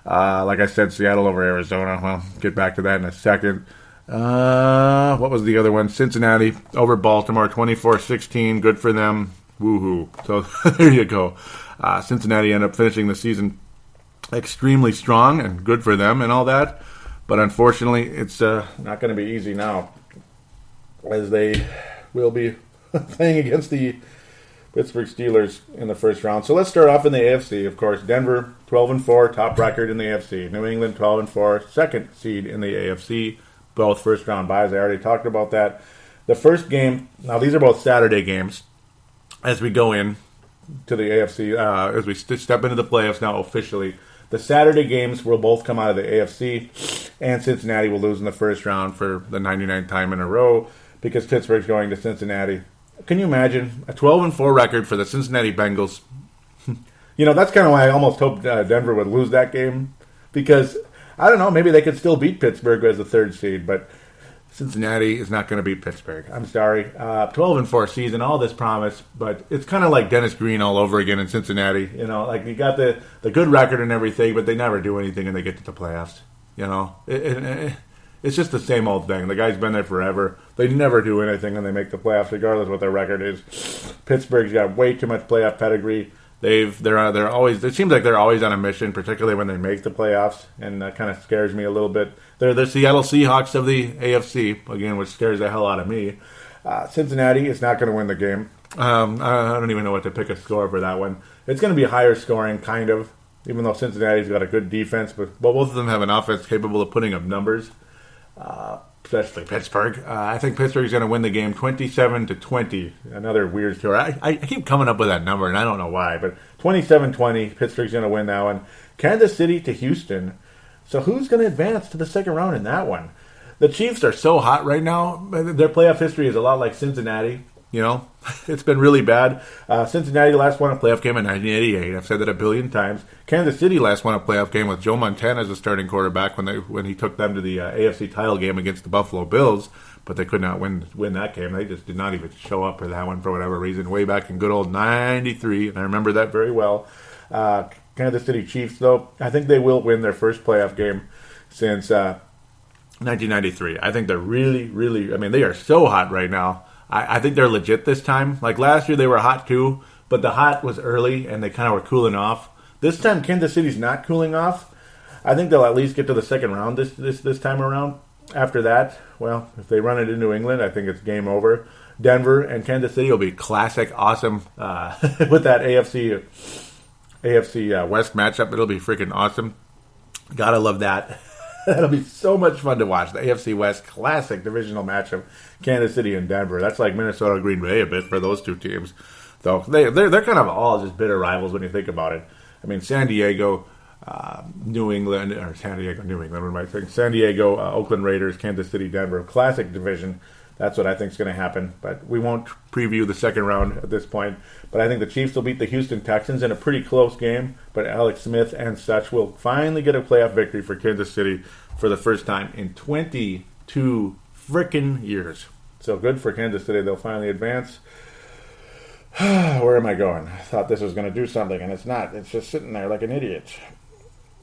Like I said, Seattle over Arizona. Well, get back to that in a second. What was the other one? Cincinnati over Baltimore, 24-16. Good for them. Woohoo. So there you go. Cincinnati ended up finishing the season extremely strong, and good for them and all that. But unfortunately, it's not going to be easy now, as they will be playing against the Pittsburgh Steelers in the first round. So let's start off in the AFC, of course. Denver, 12-4, top record in the AFC. New England, 12-4, second seed in the AFC. Both first-round byes. I already talked about that. The first game, now these are both Saturday games, as we go in to the AFC, as we step into the playoffs now officially. The Saturday games will both come out of the AFC, and Cincinnati will lose in the first round for the 99th time in a row because Pittsburgh's going to Cincinnati. Can you imagine a 12-4 record for the Cincinnati Bengals? That's kind of why I almost hoped Denver would lose that game, because, I don't know, maybe they could still beat Pittsburgh as the third seed, but Cincinnati is not going to beat Pittsburgh. I'm sorry. 12-4 season, all this promise, but it's kind of like Dennis Green all over again in Cincinnati. Like you got the good record and everything, but they never do anything and they get to the playoffs. It's just the same old thing. The guy's been there forever. They never do anything and they make the playoffs, regardless of what their record is. Pittsburgh's got way too much playoff pedigree. They're always. It seems like they're always on a mission, particularly when they make the playoffs, and that kind of scares me a little bit. They're the Seattle Seahawks of the AFC again, which scares the hell out of me. Cincinnati is not going to win the game. I don't even know what to pick a score for that one. It's going to be higher scoring, kind of, even though Cincinnati's got a good defense, but both of them have an offense capable of putting up numbers. especially Pittsburgh. I think Pittsburgh's going to win the game 27-20. Another weird story. I keep coming up with that number, and I don't know why, but 27-20, Pittsburgh's going to win that one. Kansas City to Houston. So who's going to advance to the second round in that one? The Chiefs are so hot right now. Their playoff history is a lot like Cincinnati. You know, it's been really bad. Cincinnati last won a playoff game in 1988. I've said that a billion times. Kansas City last won a playoff game with Joe Montana as the starting quarterback when he took them to the AFC title game against the Buffalo Bills, but they could not win that game. They just did not even show up for that one for whatever reason, way back in good old 93, and I remember that very well. Kansas City Chiefs, though, I think they will win their first playoff game since 1993. I think they're really, really, I mean, they are so hot right now. I think they're legit this time. Like last year, they were hot too, but the hot was early and they kind of were cooling off. This time, Kansas City's not cooling off. I think they'll at least get to the second round this time around. After that, well, if they run it in New England, I think it's game over. Denver and Kansas City will be classic, awesome with that AFC West matchup. It'll be freaking awesome. Gotta love that. That'll be so much fun to watch. The AFC West classic divisional matchup, Kansas City and Denver. That's like Minnesota Green Bay a bit for those two teams. So they're kind of all just bitter rivals when you think about it. I mean, San Diego, New England, or San Diego, New England, what am I saying? San Diego, Oakland Raiders, Kansas City, Denver. Classic division. That's what I think is going to happen. But we won't preview the second round at this point. But I think the Chiefs will beat the Houston Texans in a pretty close game. But Alex Smith and such will finally get a playoff victory for Kansas City for the first time in 22 frickin' years. So good for Kansas City. They'll finally advance. Where am I going? I thought this was going to do something, and it's not. It's just sitting there like an idiot.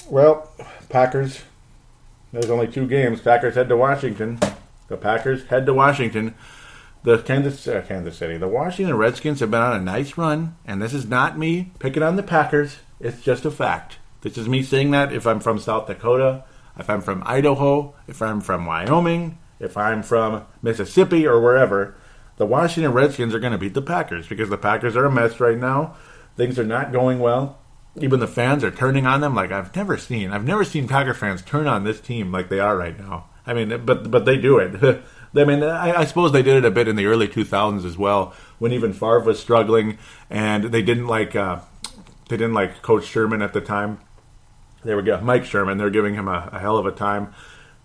Well, Packers. There's only 2 games. Packers head to Washington. The Packers head to Washington. The Kansas City. The Washington Redskins have been on a nice run, and this is not me picking on the Packers. It's just a fact. This is me saying that if I'm from South Dakota, if I'm from Idaho, if I'm from Wyoming, if I'm from Mississippi or wherever, the Washington Redskins are going to beat the Packers because the Packers are a mess right now. Things are not going well. Even the fans are turning on them like I've never seen Packer fans turn on this team like they are right now. I mean, but they do it. I mean, I suppose they did it a bit in the early 2000s as well, when even Favre was struggling, and they didn't like Coach Sherman at the time. They were Mike Sherman. They're giving him a hell of a time.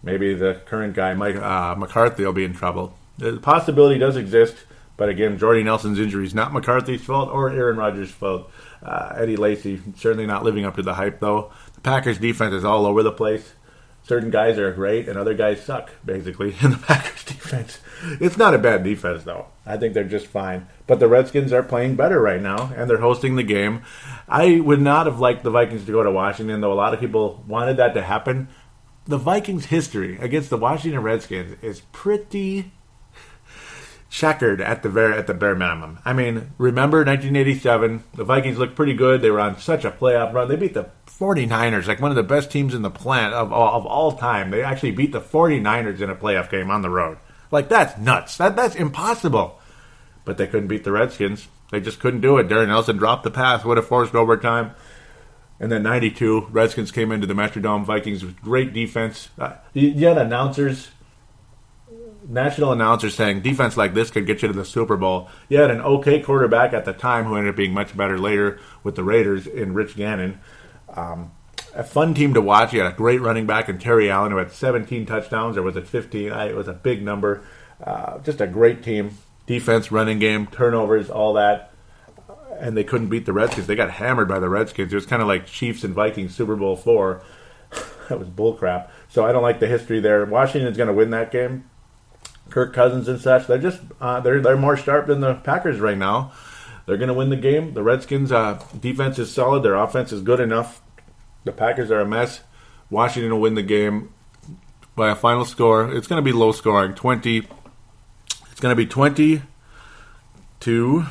Maybe the current guy, Mike McCarthy, will be in trouble. The possibility does exist, but again, Jordy Nelson's injury is not McCarthy's fault or Aaron Rodgers' fault. Eddie Lacy certainly not living up to the hype, though. The Packers' defense is all over the place. Certain guys are great, and other guys suck, basically, in the Packers' defense. It's not a bad defense, though. I think they're just fine. But the Redskins are playing better right now, and they're hosting the game. I would not have liked the Vikings to go to Washington, though a lot of people wanted that to happen. The Vikings' history against the Washington Redskins is pretty checkered at the bare minimum. I mean, remember 1987? The Vikings looked pretty good. They were on such a playoff run. They beat the 49ers, like one of the best teams in the planet of all time. They actually beat the 49ers in a playoff game on the road. Like, that's nuts. That's impossible. But they couldn't beat the Redskins. They just couldn't do it. Darren Nelson dropped the pass. Would have forced overtime. And then 92, Redskins came into the Metrodome. Vikings with great defense. You had national announcers saying defense like this could get you to the Super Bowl. You had an okay quarterback at the time who ended up being much better later with the Raiders in Rich Gannon. A fun team to watch. You had a great running back in Terry Allen who had 17 touchdowns, or was it 15? It was a big number. Just a great team. Defense, running game, turnovers, all that. And they couldn't beat the Redskins. They got hammered by the Redskins. It was kind of like Chiefs and Vikings Super Bowl IV. That was bullcrap. So I don't like the history there. Washington's going to win that game. Kirk Cousins and such, they're just they're more sharp than the Packers right now. They're going to win the game. The Redskins' defense is solid. Their offense is good enough. The Packers are a mess. Washington will win the game by a final score. It's going to be low scoring, 20. It's going to be 20 to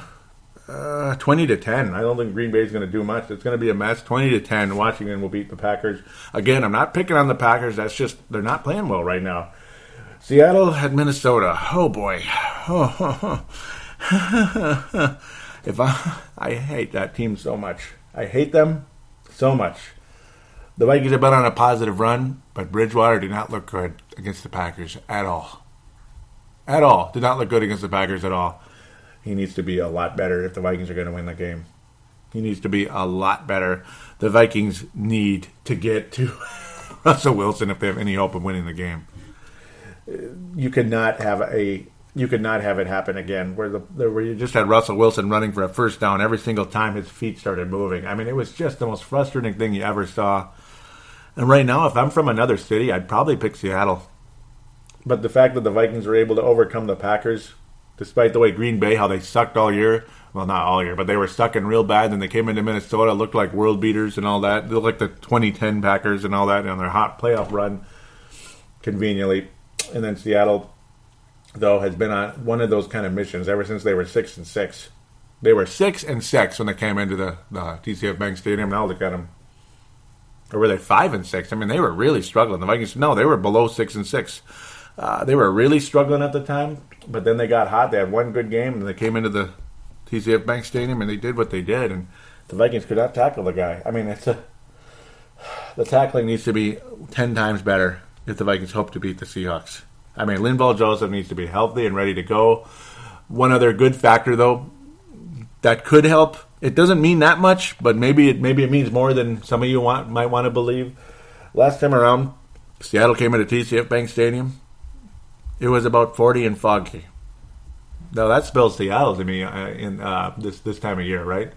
10. I don't think Green Bay is going to do much. It's going to be a mess. 20 to 10. Washington will beat the Packers. Again, I'm not picking on the Packers. That's just they're not playing well right now. Seattle at Minnesota. Oh boy. I hate that team so much. I hate them so much. The Vikings have been on a positive run, but Bridgewater did not look good against the Packers at all. At all. Did not look good against the Packers at all. He needs to be a lot better if the Vikings are going to win the game. He needs to be a lot better. The Vikings need to get to Russell Wilson if they have any hope of winning the game. You could not have it happen again where you just had Russell Wilson running for a first down every single time his feet started moving. I mean, it was just the most frustrating thing you ever saw. And right now, if I'm from another city, I'd probably pick Seattle. But the fact that the Vikings were able to overcome the Packers, despite the way Green Bay, how they sucked all year, well, not all year, but they were sucking real bad. Then they came into Minnesota, looked like world beaters and all that. They looked like the 2010 Packers and all that on their hot playoff run, conveniently. And then Seattle, though, has been on one of those kind of missions ever since they were 6-6. They were 6-6 when they came into the TCF Bank Stadium. Now look at them. Or were they 5-6? I mean, they were really struggling. The Vikings, no, they were below 6-6. They were really struggling at the time, but then they got hot. They had one good game, and they came into the TCF Bank Stadium, and they did what they did. And the Vikings could not tackle the guy. I mean, the tackling needs to be 10 times better if the Vikings hope to beat the Seahawks. I mean, Linval Joseph needs to be healthy and ready to go. One other good factor, though, that could help. It doesn't mean that much, but maybe it means more than some of you might want to believe. Last time around, Seattle came into TCF Bank Stadium. It was about 40 and foggy. Now that spells Seattle to me in this time of year, right?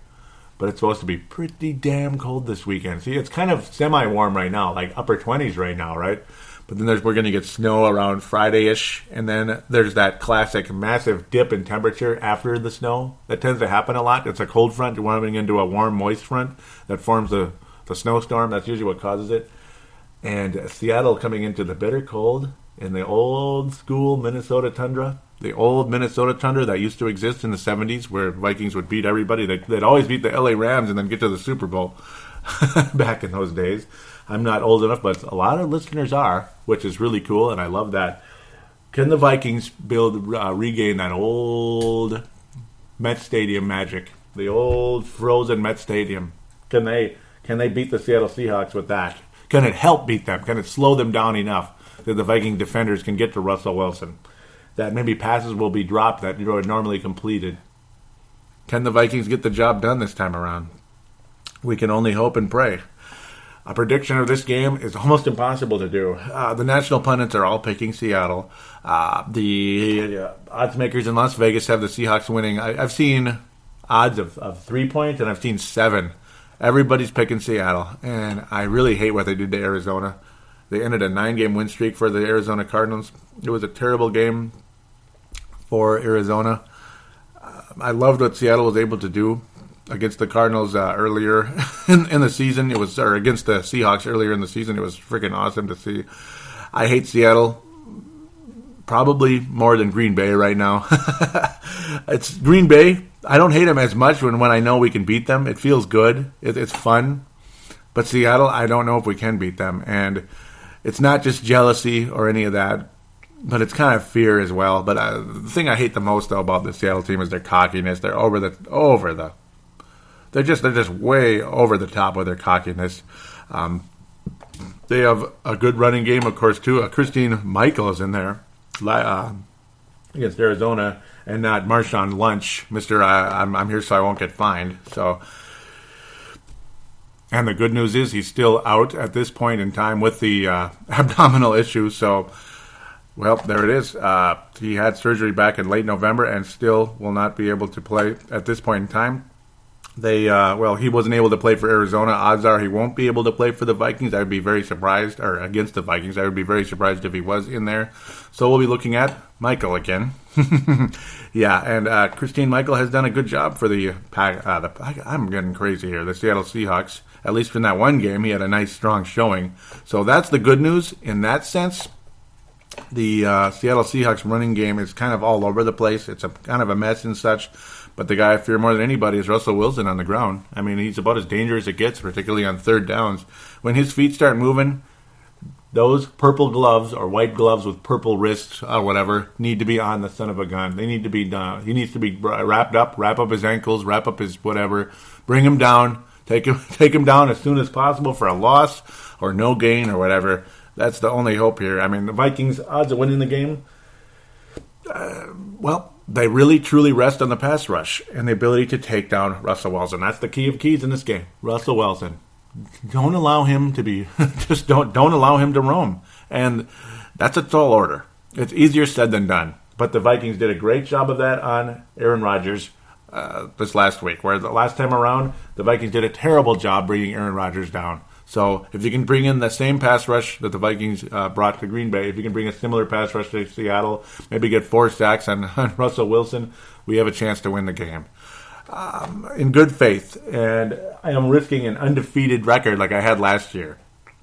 But it's supposed to be pretty damn cold this weekend. See, it's kind of semi-warm right now, like upper 20s right now, right? But then we're going to get snow around Friday-ish, and then there's that classic massive dip in temperature after the snow. That tends to happen a lot. It's a cold front warming into a warm, moist front that forms the snowstorm. That's usually what causes it. And Seattle coming into the bitter cold in the old school Minnesota tundra. The old Minnesota tundra that used to exist in the 70s where Vikings would beat everybody. They'd always beat the LA Rams and then get to the Super Bowl back in those days. I'm not old enough, but a lot of listeners are, which is really cool, and I love that. Can the Vikings regain that old Met Stadium magic? The old frozen Met Stadium. Can they beat the Seattle Seahawks with that? Can it help beat them? Can it slow them down enough that the Viking defenders can get to Russell Wilson? That maybe passes will be dropped that are normally completed. Can the Vikings get the job done this time around? We can only hope and pray. A prediction of this game is almost impossible to do. The national pundits are all picking Seattle. The odds makers in Las Vegas have the Seahawks winning. I've seen odds of 3 points, and I've seen 7. Everybody's picking Seattle, and I really hate what they did to Arizona. They ended a 9-game win streak for the Arizona Cardinals. It was a terrible game for Arizona. I loved what Seattle was able to do against the Cardinals earlier in the season. Or against the Seahawks earlier in the season. It was freaking awesome to see. I hate Seattle probably more than Green Bay right now. It's Green Bay. I don't hate them as much when I know we can beat them. It feels good. It's fun. But Seattle, I don't know if we can beat them. And it's not just jealousy or any of that, but it's kind of fear as well. But the thing I hate the most, though, about the Seattle team is their cockiness. They're They're just way over the top with their cockiness. They have a good running game, of course, too. Christine Michael is in there against Arizona, and not Marshawn Lynch, Mr. I'm here so I won't get fined. So, and the good news is he's still out at this point in time with the abdominal issue. So, well, there it is. He had surgery back in late November and still will not be able to play at this point in time. He wasn't able to play for Arizona. Odds are he won't be able to play for the Vikings. I would be very surprised, or against the Vikings. I would be very surprised if he was in there. So we'll be looking at Michael again. Yeah, and Christine Michael has done a good job for I'm getting crazy here, the Seattle Seahawks. At least in that one game, he had a nice, strong showing. So that's the good news in that sense. The Seattle Seahawks running game is kind of all over the place. It's kind of a mess and such. But the guy I fear more than anybody is Russell Wilson on the ground. I mean, he's about as dangerous as it gets, particularly on third downs. When his feet start moving, those purple gloves or white gloves with purple wrists or whatever need to be on the son of a gun. They need to be done. He needs to be wrap up his ankles, wrap up his whatever, bring him down, take him down as soon as possible for a loss or no gain or whatever. That's the only hope here. I mean, the Vikings' odds of winning the game, they really truly rest on the pass rush and the ability to take down Russell Wilson. That's the key of keys in this game. Russell Wilson. Don't allow him to be, just don't allow him to roam. And that's a tall order. It's easier said than done. But the Vikings did a great job of that on Aaron Rodgers this last week, where the last time around, the Vikings did a terrible job bringing Aaron Rodgers down. So if you can bring in the same pass rush that the Vikings brought to Green Bay, if you can bring a similar pass rush to Seattle, maybe get 4 sacks on Russell Wilson, we have a chance to win the game. In good faith, and I am risking an undefeated record like I had last year.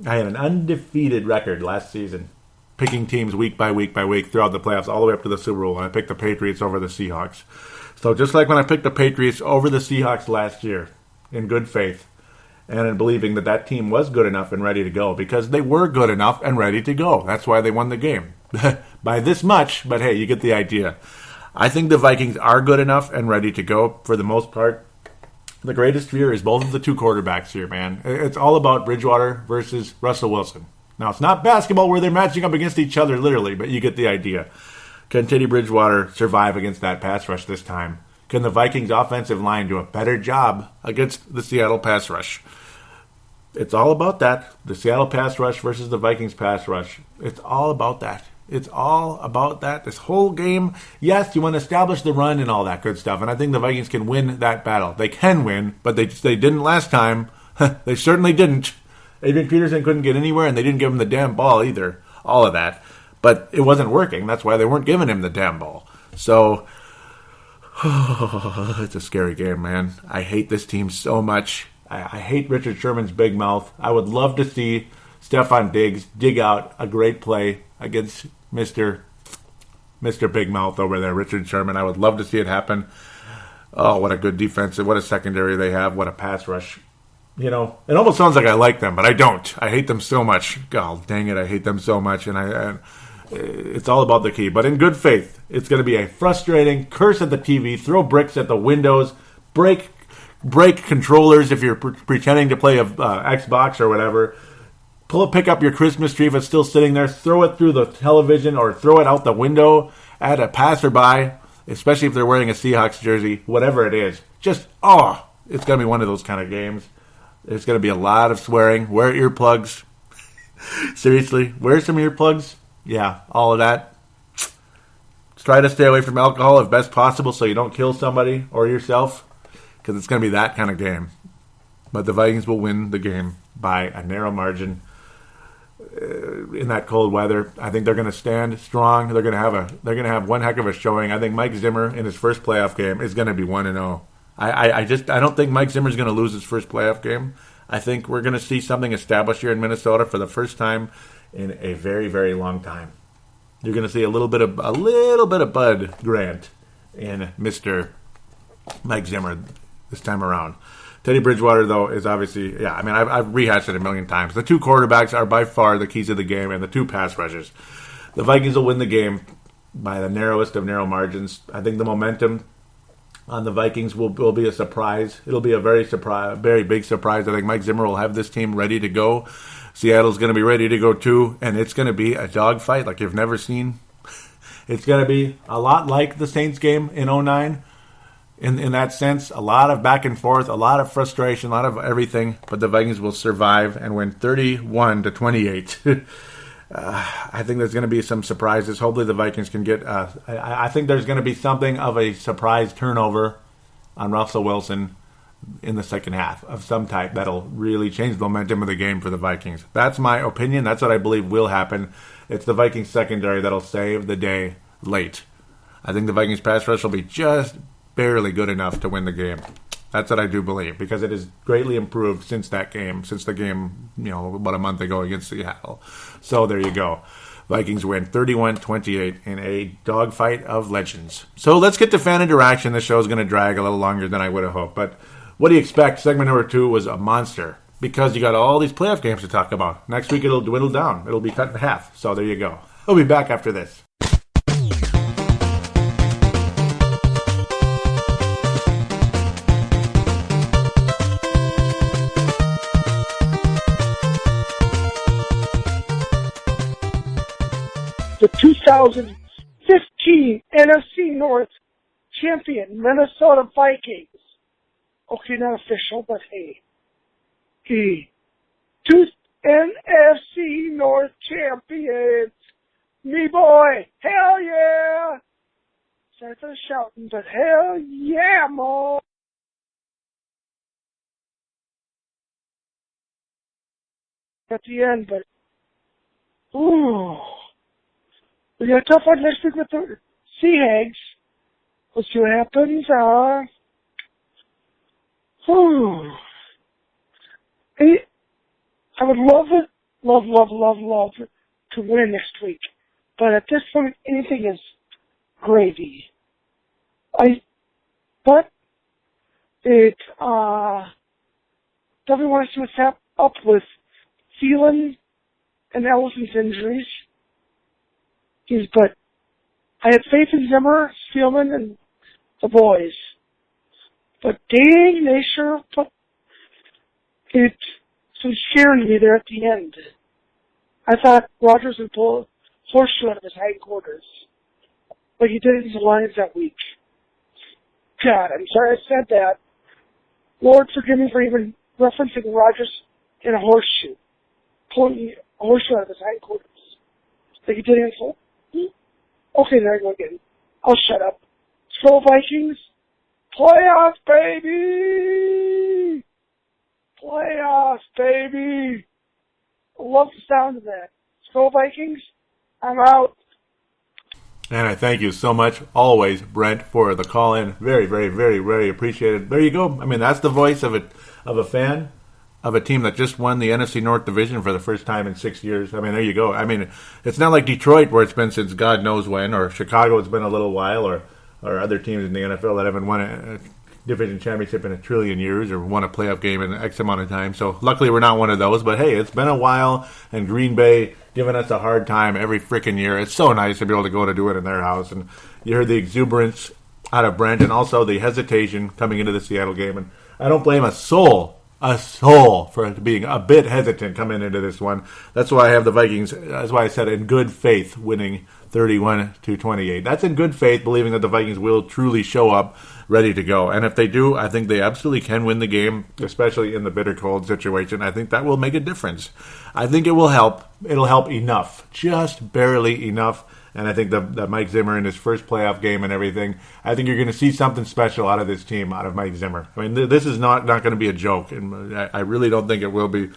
I had an undefeated record last season, picking teams week by week by week throughout the playoffs, all the way up to the Super Bowl, and I picked the Patriots over the Seahawks. So just like when I picked the Patriots over the Seahawks last year, in good faith, and in believing that that team was good enough and ready to go, because they were good enough and ready to go. That's why they won the game. By this much, but hey, you get the idea. I think the Vikings are good enough and ready to go for the most part. The greatest fear is both of the two quarterbacks here, man. It's all about Bridgewater versus Russell Wilson. Now, it's not basketball where they're matching up against each other, literally, but you get the idea. Can Teddy Bridgewater survive against that pass rush this time? Can the Vikings offensive line do a better job against the Seattle pass rush? It's all about that. The Seattle pass rush versus the Vikings pass rush. It's all about that. It's all about that. This whole game, yes, you want to establish the run and all that good stuff, and I think the Vikings can win that battle. They can win, but they didn't last time. They certainly didn't. Adrian Peterson couldn't get anywhere, and they didn't give him the damn ball either. All of that. But it wasn't working. That's why they weren't giving him the damn ball. So, it's a scary game, man. I hate this team so much. I hate Richard Sherman's big mouth. I would love to see Stephon Diggs dig out a great play against Mr. Big Mouth over there, Richard Sherman. I would love to see it happen. Oh, what a good defense. What a secondary they have. What a pass rush. You know, it almost sounds like I like them, but I don't. I hate them so much. God dang it, I hate them so much. And it's all about the key. But in good faith, it's going to be a frustrating curse at the TV, throw bricks at the windows, break controllers if you're pretending to play a Xbox or whatever. Pick up your Christmas tree if it's still sitting there, throw it through the television or throw it out the window at a passerby, especially if they're wearing a Seahawks jersey, whatever it is. Just, it's going to be one of those kind of games. There's going to be a lot of swearing. Wear earplugs. Seriously, wear some earplugs. Yeah, all of that. Try to stay away from alcohol if best possible so you don't kill somebody or yourself, because it's going to be that kind of game. But the Vikings will win the game by a narrow margin in that cold weather. I think they're going to stand strong. They're going to have one heck of a showing. I think Mike Zimmer in his first playoff game is going to be 1-0. I don't think Mike Zimmer's going to lose his first playoff game. I think we're going to see something established here in Minnesota for the first time in a very, very long time. You're going to see a little bit of Bud Grant in Mr. Mike Zimmer this time around. Teddy Bridgewater, though, is obviously, I've rehashed it a million times. The two quarterbacks are by far the keys of the game, and the two pass rushers. The Vikings will win the game by the narrowest of narrow margins. I think the momentum on the Vikings will be a surprise. It'll be a very big surprise. I think Mike Zimmer will have this team ready to go. Seattle's going to be ready to go, too, and it's going to be a dogfight like you've never seen. It's going to be a lot like the Saints game in 2009. In that sense, a lot of back and forth, a lot of frustration, a lot of everything, but the Vikings will survive and win 31-28. I think there's going to be some surprises. Hopefully the Vikings can get, I think there's going to be something of a surprise turnover on Russell Wilson in the second half of some type that'll really change the momentum of the game for the Vikings. That's my opinion. That's what I believe will happen. It's the Vikings secondary that'll save the day late. I think the Vikings pass rush will be just barely good enough to win the game. That's what I do believe, because it has greatly improved since the game, about a month ago against Seattle. So there you go. Vikings win 31-28 in a dogfight of legends. So let's get to fan interaction. This show is going to drag a little longer than I would have hoped. But what do you expect? Segment number 2 was a monster, because you got all these playoff games to talk about. Next week it'll dwindle down. It'll be cut in half. So there you go. We'll be back after this. 2015 NFC North champion Minnesota Vikings. Okay, not official, but hey. Two NFC North champions. Me boy, hell yeah! Sorry for the shouting, but hell yeah, Mo! At the end, but ooh, we got a tough one next week with the Seahawks. We'll see what happens. I would love to win next week, but at this point, anything is gravy. But it definitely want to see what's up with Thielen and Ellison's injuries. But I had faith in Zimmer, Spielman, and the boys. But dang, they sure put it some scaring me there at the end. I thought Rodgers would pull a horseshoe out of his hindquarters, like he did in the Lions that week. God, I'm sorry I said that. Lord, forgive me for even referencing Rodgers in a horseshoe, pulling a horseshoe out of his hindquarters, like he did in the... Okay, there I go again. I'll shut up. Skull Vikings, playoffs, baby! Playoffs, baby! I love the sound of that. Skull Vikings, I'm out. And I thank you so much, always, Brent, for the call-in. Very, very, very, very appreciated. There you go. I mean, that's the voice of a fan of a team that just won the NFC North Division for the first time in 6 years. I mean, there you go. I mean, it's not like Detroit, where it's been since God knows when, or Chicago, it's been a little while, or other teams in the NFL that haven't won a division championship in a trillion years or won a playoff game in X amount of time. So luckily we're not one of those. But hey, it's been a while, and Green Bay giving us a hard time every freaking year. It's so nice to be able to go to do it in their house. And you heard the exuberance out of Brent, and also the hesitation coming into the Seattle game. And I don't blame a soul for being a bit hesitant coming into this one. That's why I have the Vikings, that's why I said in good faith, winning 31-28. That's in good faith, believing that the Vikings will truly show up ready to go. And if they do, I think they absolutely can win the game, especially in the bitter cold situation. I think that will make a difference. I think it will help. It'll help enough, just barely enough. And I think that Mike Zimmer in his first playoff game and everything, I think you're going to see something special out of this team, out of Mike Zimmer. I mean, this is not going to be a joke, and I really don't think it will be.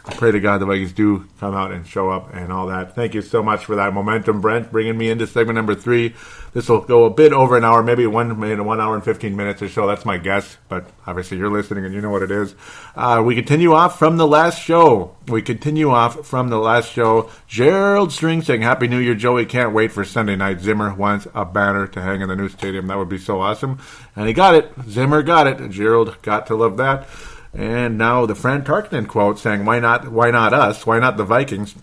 I pray to God the Vikings do come out and show up and all that. Thank you so much for that momentum, Brent, bringing me into segment number 3. This will go a bit over an hour, maybe 1 hour and 15 minutes or so. That's my guess, but obviously you're listening and you know what it is. We continue off from the last show. Gerald String saying, Happy New Year, Joey. Can't wait for Sunday night. Zimmer wants a banner to hang in the new stadium. That would be so awesome. And he got it. Zimmer got it. Gerald got to love that. And now the Fran Tarkenton quote saying, why not us? Why not the Vikings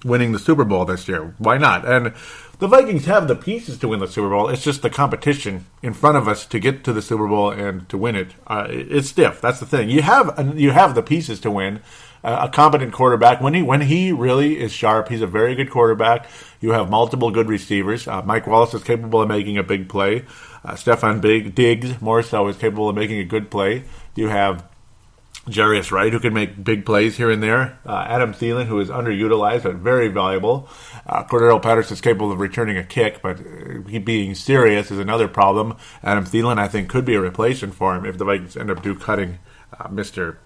winning the Super Bowl this year? Why not? And the Vikings have the pieces to win the Super Bowl. It's just the competition in front of us to get to the Super Bowl and to win it. It's stiff. That's the thing. You have the pieces to win. A competent quarterback. When he really is sharp, he's a very good quarterback. You have multiple good receivers. Mike Wallace is capable of making a big play. Stefan Diggs, more so, is capable of making a good play. You have Jarius Wright, who can make big plays here and there. Adam Thielen, who is underutilized but very valuable. Cordero Patterson is capable of returning a kick, but he being serious is another problem. Adam Thielen, I think, could be a replacement for him if the Vikings end up cutting Mr.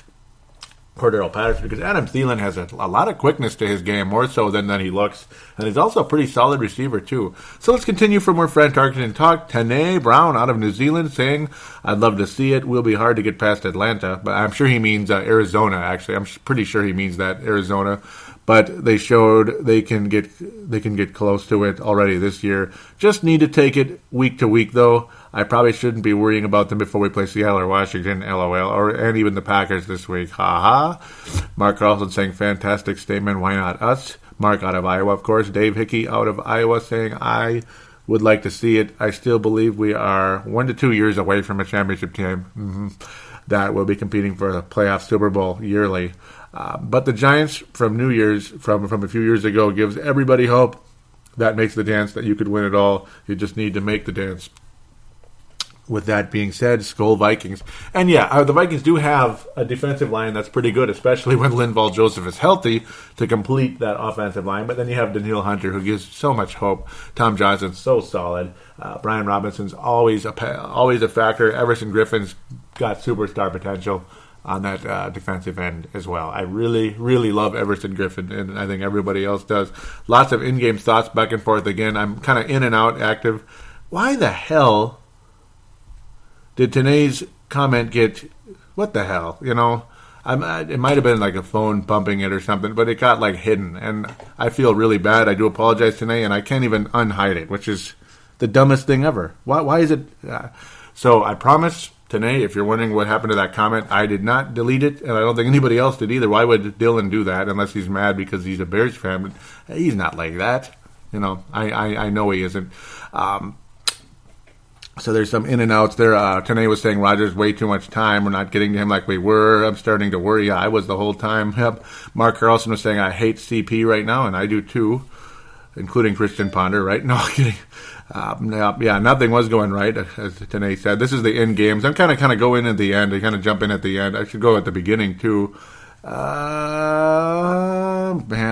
Cordero Patterson, because Adam Thielen has a lot of quickness to his game, more so than he looks, and he's also a pretty solid receiver too. So let's continue from where Fran Tarkenton talked. Tane Brown out of New Zealand saying, I'd love to see it. Will be hard to get past Atlanta, but I'm sure he means Arizona, actually. I'm pretty sure he means that, Arizona. But they showed they can get close to it already this year. Just need to take it week to week, though. I probably shouldn't be worrying about them before we play Seattle or Washington, LOL, and even the Packers this week. Ha ha. Mark Carlson saying, fantastic statement. Why not us? Mark out of Iowa, of course. Dave Hickey out of Iowa saying, I would like to see it. I still believe we are 1 to 2 years away from a championship team that will be competing for the playoff Super Bowl yearly. But the Giants from New Year's, from a few years ago, gives everybody hope. that makes the dance that you could win it all. You just need to make the dance. With that being said, Skol Vikings. And yeah, the Vikings do have a defensive line that's pretty good, especially when Linval Joseph is healthy to complete that offensive line. But then you have Daniil Hunter, who gives so much hope. Tom Johnson's so solid. Brian Robinson's always a factor. Everson Griffin's got superstar potential on that defensive end as well. I really, really love Everson Griffin, and I think everybody else does. Lots of in-game thoughts back and forth. Again, I'm kind of in and out active. Why the hell did Tane's comment get, what the hell, you know? It might have been like a phone bumping it or something, but it got like hidden, and I feel really bad. I do apologize, Tane, and I can't even unhide it, which is the dumbest thing ever. Why is it? So I promise, Tane, if you're wondering what happened to that comment, I did not delete it, and I don't think anybody else did either. Why would Dylan do that unless he's mad because he's a Bears fan? But he's not like that. You know, I know he isn't. So there's some in and outs there. Tane was saying Rodgers way too much time. We're not getting to him like we were. I'm starting to worry. Yeah, I was the whole time. Yep. Mark Carlson was saying I hate CP right now, and I do too, including Christian Ponder. Right? No kidding. Yeah, nothing was going right, as Tane said. This is the end games. I'm kind of go in at the end. I kind of jump in at the end. I should go at the beginning too. Man,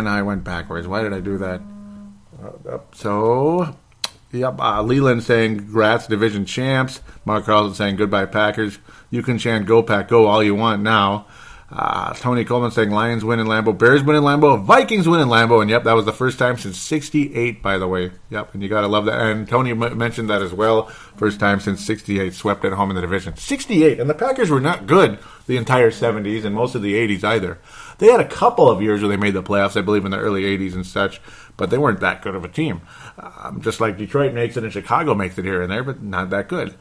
I went backwards. Why did I do that? Yep, Leland saying, congrats, division champs. Mark Carlson saying, goodbye, Packers. You can chant, go Pack, go all you want now. Tony Coleman saying, Lions win in Lambeau, Bears win in Lambeau, Vikings win in Lambeau. And yep, that was the first time since 68, by the way. Yep, and you got to love that. And Tony mentioned that as well. First time since 68, swept at home in the division. 68, and the Packers were not good the entire 70s and most of the 80s either. They had a couple of years where they made the playoffs, I believe, in the early 80s and such, but they weren't that good of a team. Just like Detroit makes it and Chicago makes it here and there, but not that good.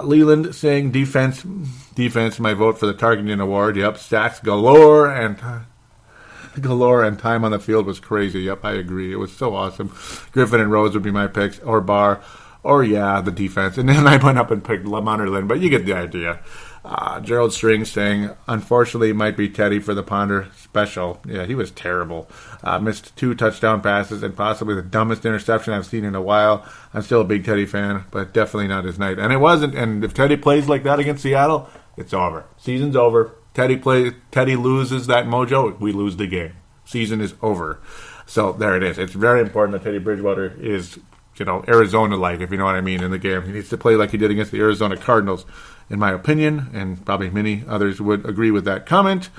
Leland saying defense, my vote for the Tarkenton Award. Yep, sacks galore and time on the field was crazy. Yep, I agree. It was so awesome. Griffin and Rose would be my picks, or Barr, or yeah, the defense. And then I went up and picked Lamont or Lynn, but you get the idea. Gerald String saying, unfortunately, it might be Teddy for the Ponder special. Yeah, he was terrible. Missed 2 touchdown passes and possibly the dumbest interception I've seen in a while. I'm still a big Teddy fan, but definitely not his night. And it wasn't. And if Teddy plays like that against Seattle, it's over. Season's over. Teddy loses that mojo, we lose the game. Season is over. So there it is. It's very important that Teddy Bridgewater is, Arizona-like, if you know what I mean, in the game. He needs to play like he did against the Arizona Cardinals, in my opinion, and probably many others would agree with that comment.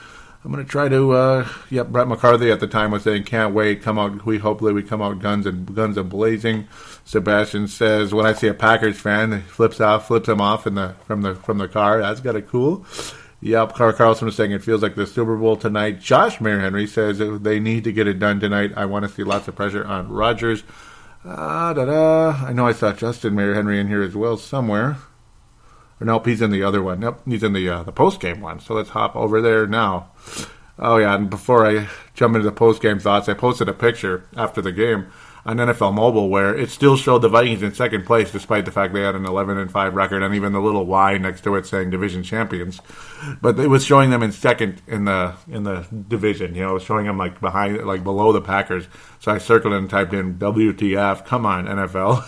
I'm going to try to, Brett McCarthy at the time was saying, can't wait, hopefully we come out guns a blazing. Sebastian says, when I see a Packers fan, he flips him off from the car. That's kind of cool. Yep, Carlson was saying it feels like the Super Bowl tonight. Josh Mayer Henry says they need to get it done tonight. I want to see lots of pressure on Rodgers. I know I saw Justin Mayer Henry in here as well somewhere. Or nope, he's in the other one. Nope, he's in the post-game one. So let's hop over there now. Oh, yeah, and before I jump into the post-game thoughts, I posted a picture after the game on NFL Mobile where it still showed the Vikings in second place despite the fact they had an 11-5 record and even the little Y next to it saying division champions. But it was showing them in second in the division. It was showing them like below the Packers. So I circled it and typed in WTF. Come on, NFL.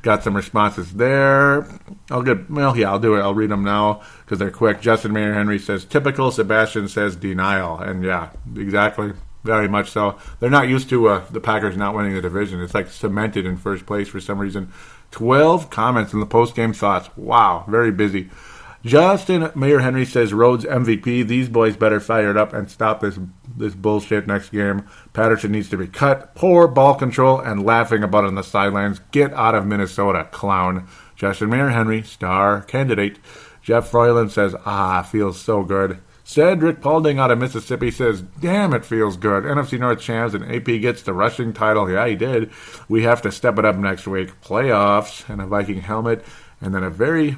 Got some responses there. I'll do it. I'll read them now because they're quick. Justin Mayer Henry says typical. Sebastian says denial. And yeah, exactly. Very much so. They're not used to the Packers not winning the division. It's like cemented in first place for some reason. 12 comments in the post-game thoughts. Wow, very busy. Justin Mayer Henry says Rhodes MVP. These boys better fire it up and stop this bullshit next game. Patterson needs to be cut. Poor ball control and laughing about it on the sidelines. Get out of Minnesota, clown. Justin Mayer Henry, star candidate. Jeff Froyland says, feels so good. Cedric Paulding out of Mississippi says, damn, it feels good. NFC North champs and AP gets the rushing title. Yeah, he did. We have to step it up next week. Playoffs and a Viking helmet. And then a very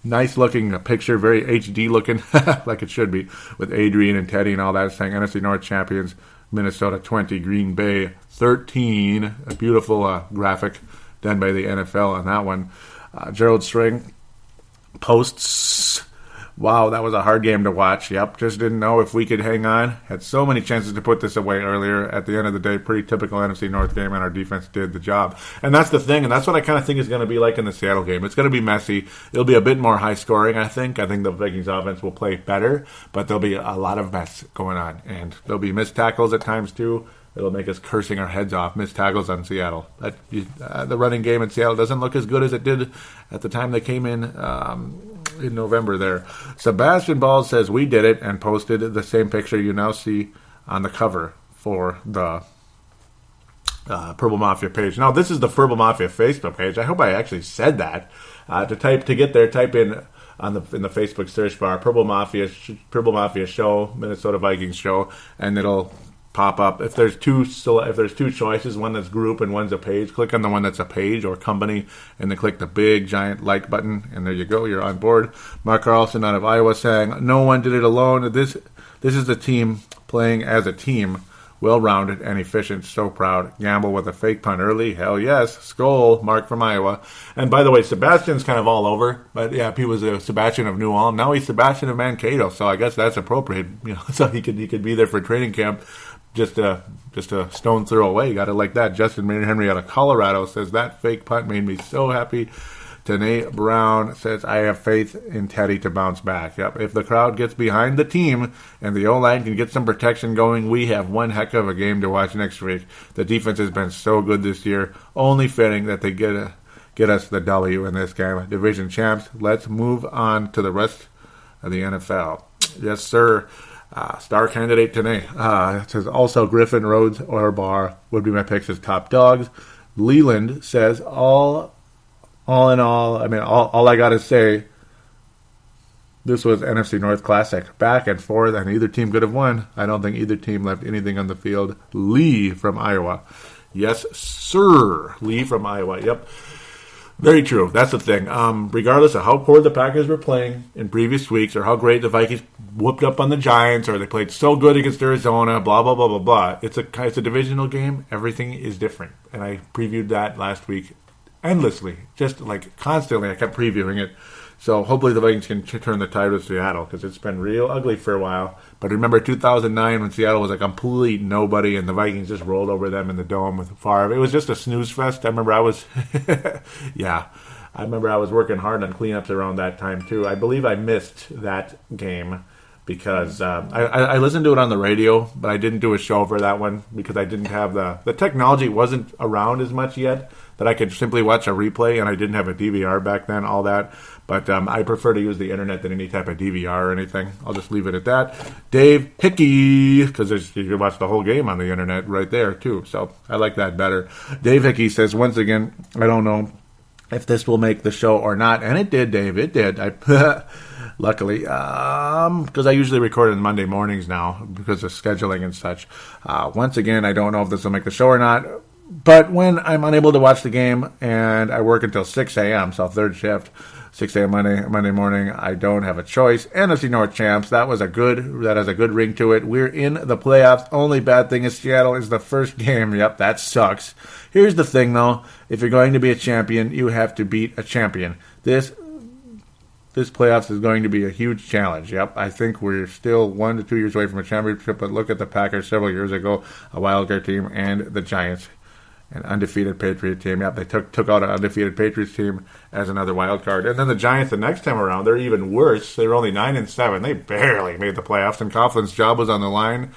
nice-looking picture, very HD-looking, like it should be, with Adrian and Teddy and all that, saying NFC North champions, Minnesota 20, Green Bay 13. A beautiful graphic done by the NFL on that one. Gerald String posts, Wow, that was a hard game to watch. Yep, just didn't know if we could hang on. Had so many chances to put this away earlier. At the end of the day, pretty typical NFC North game, and our defense did the job. And that's the thing, and that's what I kind of think is going to be like in the Seattle game. It's going to be messy. It'll be a bit more high scoring, I think. I think the Vikings offense will play better, but there'll be a lot of mess going on. And there'll be missed tackles at times, too. It'll make us cursing our heads off. Missed tackles on Seattle. The running game in Seattle doesn't look as good as it did at the time they came in November there. Sebastian Ball says we did it and posted the same picture you now see on the cover for the Purple Mafia page. Now, this is the Purple Mafia Facebook page. I hope I actually said that. To get there, type in in the Facebook search bar Purple Mafia Show, Minnesota Vikings Show, and it'll pop up. If there's two choices, one that's group and one's a page, click on the one that's a page or company, and then click the big giant like button, and there you go, you're on board. Mark Carlson out of Iowa saying, no one did it alone. This is the team playing as a team, well-rounded and efficient. So proud. Gamble with a fake punt early. Hell yes. Skol. Mark from Iowa. And by the way, Sebastian's kind of all over. But yeah, he was a Sebastian of New Ulm. Now he's Sebastian of Mankato. So I guess that's appropriate. So he could be there for training camp. Just a stone throw away. You got it like that. Justin Henry out of Colorado says that fake punt made me so happy. Tanae Brown says, I have faith in Teddy to bounce back. Yep, if the crowd gets behind the team and the O-line can get some protection going, we have one heck of a game to watch next week. The defense has been so good this year. Only fitting that they get us the W in this game. Division champs, let's move on to the rest of the NFL. Yes, sir. Star candidate today. It says also Griffin, Rhodes, or Barr would be my picks as top dogs. Leland says all in all, I mean, all I got to say, this was NFC North Classic. Back and forth, and either team could have won. I don't think either team left anything on the field. Lee from Iowa. Yes, sir. Lee from Iowa. Yep. Very true. That's the thing. Regardless of how poor the Packers were playing in previous weeks or how great the Vikings whooped up on the Giants or they played so good against Arizona, blah, blah, blah, blah, blah. It's a divisional game. Everything is different. And I previewed that last week endlessly. Just like constantly I kept previewing it. So hopefully the Vikings can turn the tide with Seattle because it's been real ugly for a while. But remember 2009 when Seattle was a complete nobody and the Vikings just rolled over them in the dome with Favre. It was just a snooze fest. I remember I was working hard on cleanups around that time too. I believe I missed that game because I listened to it on the radio, but I didn't do a show for that one because I didn't have the technology wasn't around as much yet that I could simply watch a replay, and I didn't have a DVR back then, all that. But I prefer to use the internet than any type of DVR or anything. I'll just leave it at that. Dave Hickey, because you can watch the whole game on the internet right there, too. So I like that better. Dave Hickey says, once again, I don't know if this will make the show or not. And it did, Dave. It did. Luckily, because I usually record on Monday mornings now because of scheduling and such. Once again, I don't know if this will make the show or not. But when I'm unable to watch the game and I work until 6 a.m., so third shift, 6 a.m. Monday morning, I don't have a choice. NFC North champs, that has a good ring to it. We're in the playoffs. Only bad thing is Seattle is the first game. Yep, that sucks. Here's the thing, though. If you're going to be a champion, you have to beat a champion. This playoffs is going to be a huge challenge. Yep, I think we're still 1 to 2 years away from a championship, but look at the Packers several years ago, a wild card team, and the Giants. An undefeated Patriot team. Yep, they took out an undefeated Patriots team as another wild card. And then the Giants the next time around, they're even worse. They were only 9-7. They barely made the playoffs, and Coughlin's job was on the line.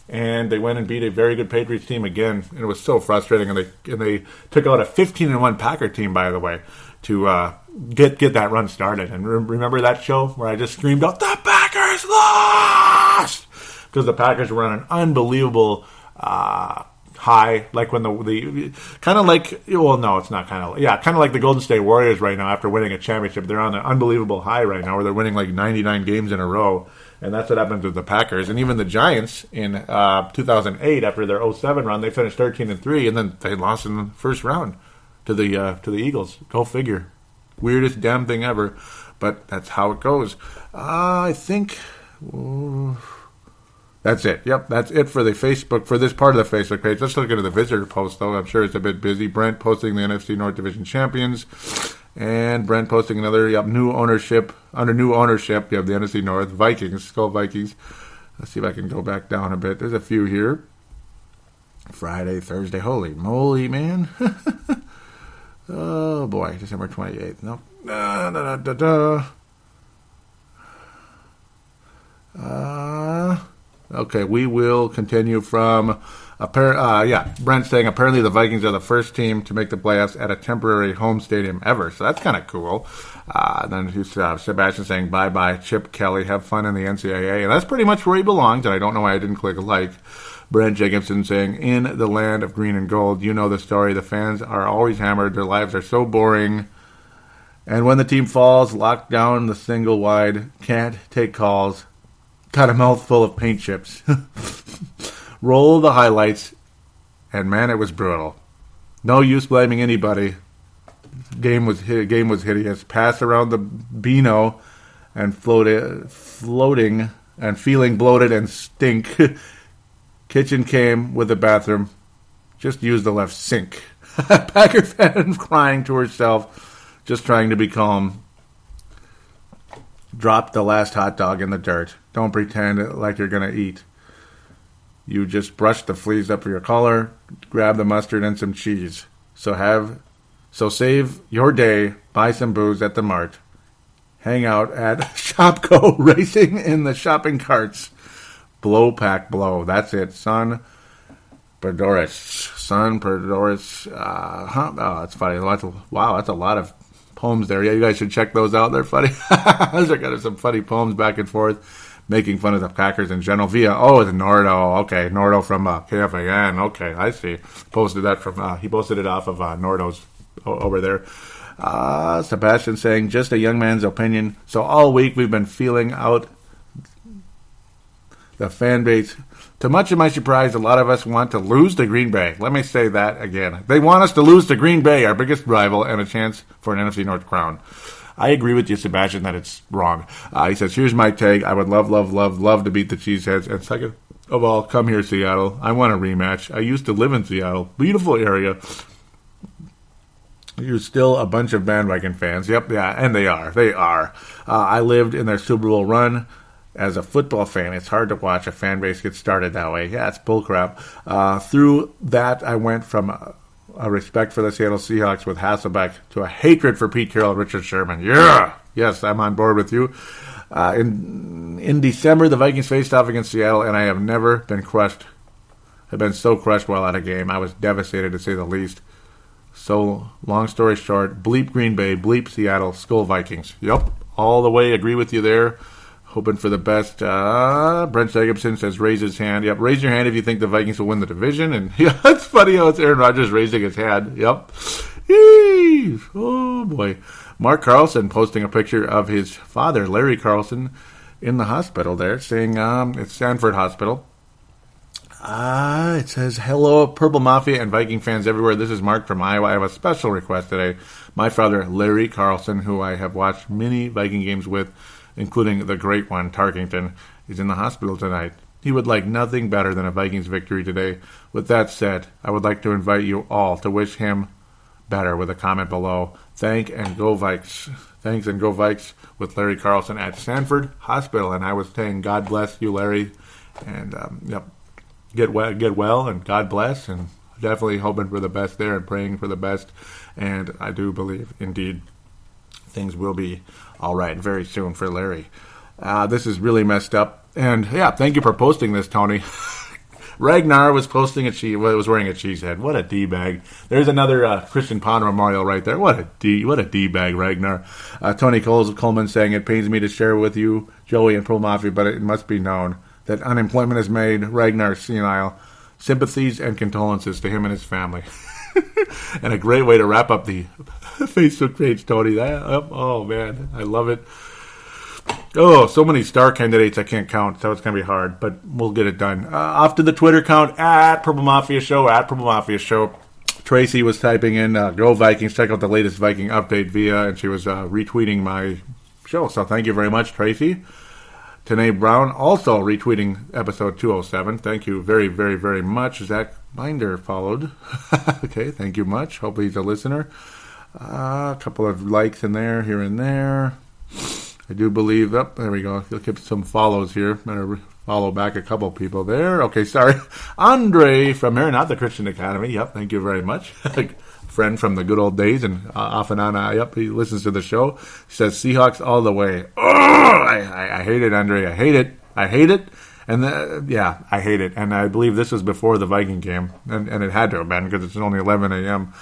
And they went and beat a very good Patriots team again. And it was so frustrating. And they took out a 15-1 Packer team, by the way, to get that run started. And remember that show where I just screamed out, "The Packers lost!" Because the Packers were on an unbelievable high, like when the kind of like, well, no, it's not kind of, yeah, kind of like the Golden State Warriors right now after winning a championship. They're on an unbelievable high right now where they're winning like 99 games in a row. And that's what happened to the Packers. And even the Giants in 2008, after their 07 run, they finished 13-3, and then they lost in the first round to the Eagles. Go figure. Weirdest damn thing ever. But that's how it goes. I think that's it. Yep, that's it for the Facebook, for this part of the Facebook page. Let's look into the visitor post, though. I'm sure it's a bit busy. Brent posting the NFC North Division champions. And Brent posting another, new ownership. Under new ownership, you have the NFC North, Vikings, Skull Vikings. Let's see if I can go back down a bit. There's a few here. Friday, Thursday. Holy moly, man. Oh, boy. December 28th. Nope. Okay, we will continue from... Brent saying apparently the Vikings are the first team to make the playoffs at a temporary home stadium ever, so that's kind of cool. Then Sebastian saying bye-bye, Chip Kelly, have fun in the NCAA, and that's pretty much where he belongs, and I don't know why I didn't click like. Brent Jacobson saying, in the land of green and gold, you know the story, the fans are always hammered, their lives are so boring, and when the team falls, lock down the single wide, can't take calls, got a mouthful of paint chips. Roll the highlights, and man, it was brutal. No use blaming anybody. Game was hideous. Pass around the Beano and floating and feeling bloated and stink. Kitchen came with the bathroom. Just use the left sink. Packer fan crying to herself, just trying to be calm. Drop the last hot dog in the dirt. Don't pretend like you're going to eat. You just brush the fleas up your collar, grab the mustard and some cheese. So save your day, buy some booze at the mart. Hang out at Shopko, racing in the shopping carts. Blow, pack, blow. That's it. Son Perdoris. Oh, it's funny. Wow, that's a lot of poems there. Yeah, you guys should check those out. They're funny. Those are kind of some funny poems back and forth. Making fun of the Packers in general via, it's Nordo. Okay, Nordo from KFAN. Okay, I see. Posted that from, he posted it off of Nordo's over there. Sebastian saying, just a young man's opinion. So all week we've been feeling out the fan base. To much of my surprise, a lot of us want to lose to Green Bay. Let me say that again. They want us to lose to Green Bay, our biggest rival, and a chance for an NFC North crown. I agree with you, Sebastian, that it's wrong. He says, here's my take. I would love to beat the Cheeseheads. And second of all, come here, Seattle. I want a rematch. I used to live in Seattle. Beautiful area. You're still a bunch of bandwagon fans. Yep, yeah, and they are. They are. I lived in their Super Bowl run. As a football fan, it's hard to watch a fan base get started that way. Yeah, it's bullcrap. Through that, I went from a respect for the Seattle Seahawks with Hasselbeck to a hatred for Pete Carroll and Richard Sherman. Yeah! Yes, I'm on board with you. In December, the Vikings faced off against Seattle, and I have never been crushed. I've been so crushed while at a game. I was devastated, to say the least. So, long story short, bleep Green Bay, bleep Seattle, Skull Vikings. Yep, all the way, agree with you there. Hoping for the best. Brent Jacobson says, raise his hand. Yep, raise your hand if you think the Vikings will win the division. And yeah, it's funny how it's Aaron Rodgers raising his hand. Yep. Eesh. Oh, boy. Mark Carlson posting a picture of his father, Larry Carlson, in the hospital there, saying it's Sanford Hospital. It says, hello, Purple Mafia and Viking fans everywhere. This is Mark from Iowa. I have a special request today. My father, Larry Carlson, who I have watched many Viking games with, including the great one, Tarkington, is in the hospital tonight. He would like nothing better than a Vikings victory today. With that said, I would like to invite you all to wish him better with a comment below. Thanks and go Vikes with Larry Carlson at Sanford Hospital. And I was saying, God bless you, Larry. And, get well, and God bless. And definitely hoping for the best there and praying for the best. And I do believe, indeed, things will be all right very soon for Larry. This is really messed up. And, yeah, thank you for posting this, Tony. Ragnar was was wearing a cheese head. What a D-bag. There's another Christian Pond memorial right there. What a D-bag, Ragnar. Tony Coleman saying, it pains me to share with you, Joey and Pro Mafia, but it must be known that unemployment has made Ragnar senile. Sympathies and condolences to him and his family. And a great way to wrap up the Facebook page, Tony. Oh, man, I love it. Oh, so many star candidates I can't count, so it's going to be hard, but we'll get it done. Off to the Twitter account, at Purple Mafia Show. Tracy was typing in, Go Vikings, check out the latest Viking update via, and she was retweeting my show, so thank you very much, Tracy. Tanae Brown also retweeting episode 207. Thank you very, very, very much. Zach Binder followed. Okay, thank you much. Hopefully he's a listener. A couple of likes in there, here and there. I do believe, there we go. You'll get some follows here. Better follow back a couple people there. Okay, sorry. Andre from here, not the Christian Academy. Yep, thank you very much. Friend from the good old days, and off and on. Yep, he listens to the show. He says, Seahawks all the way. Oh, I hate it, Andre. I hate it. And I hate it. And I believe this was before the Viking game, and it had to have been because it's only 11 a.m.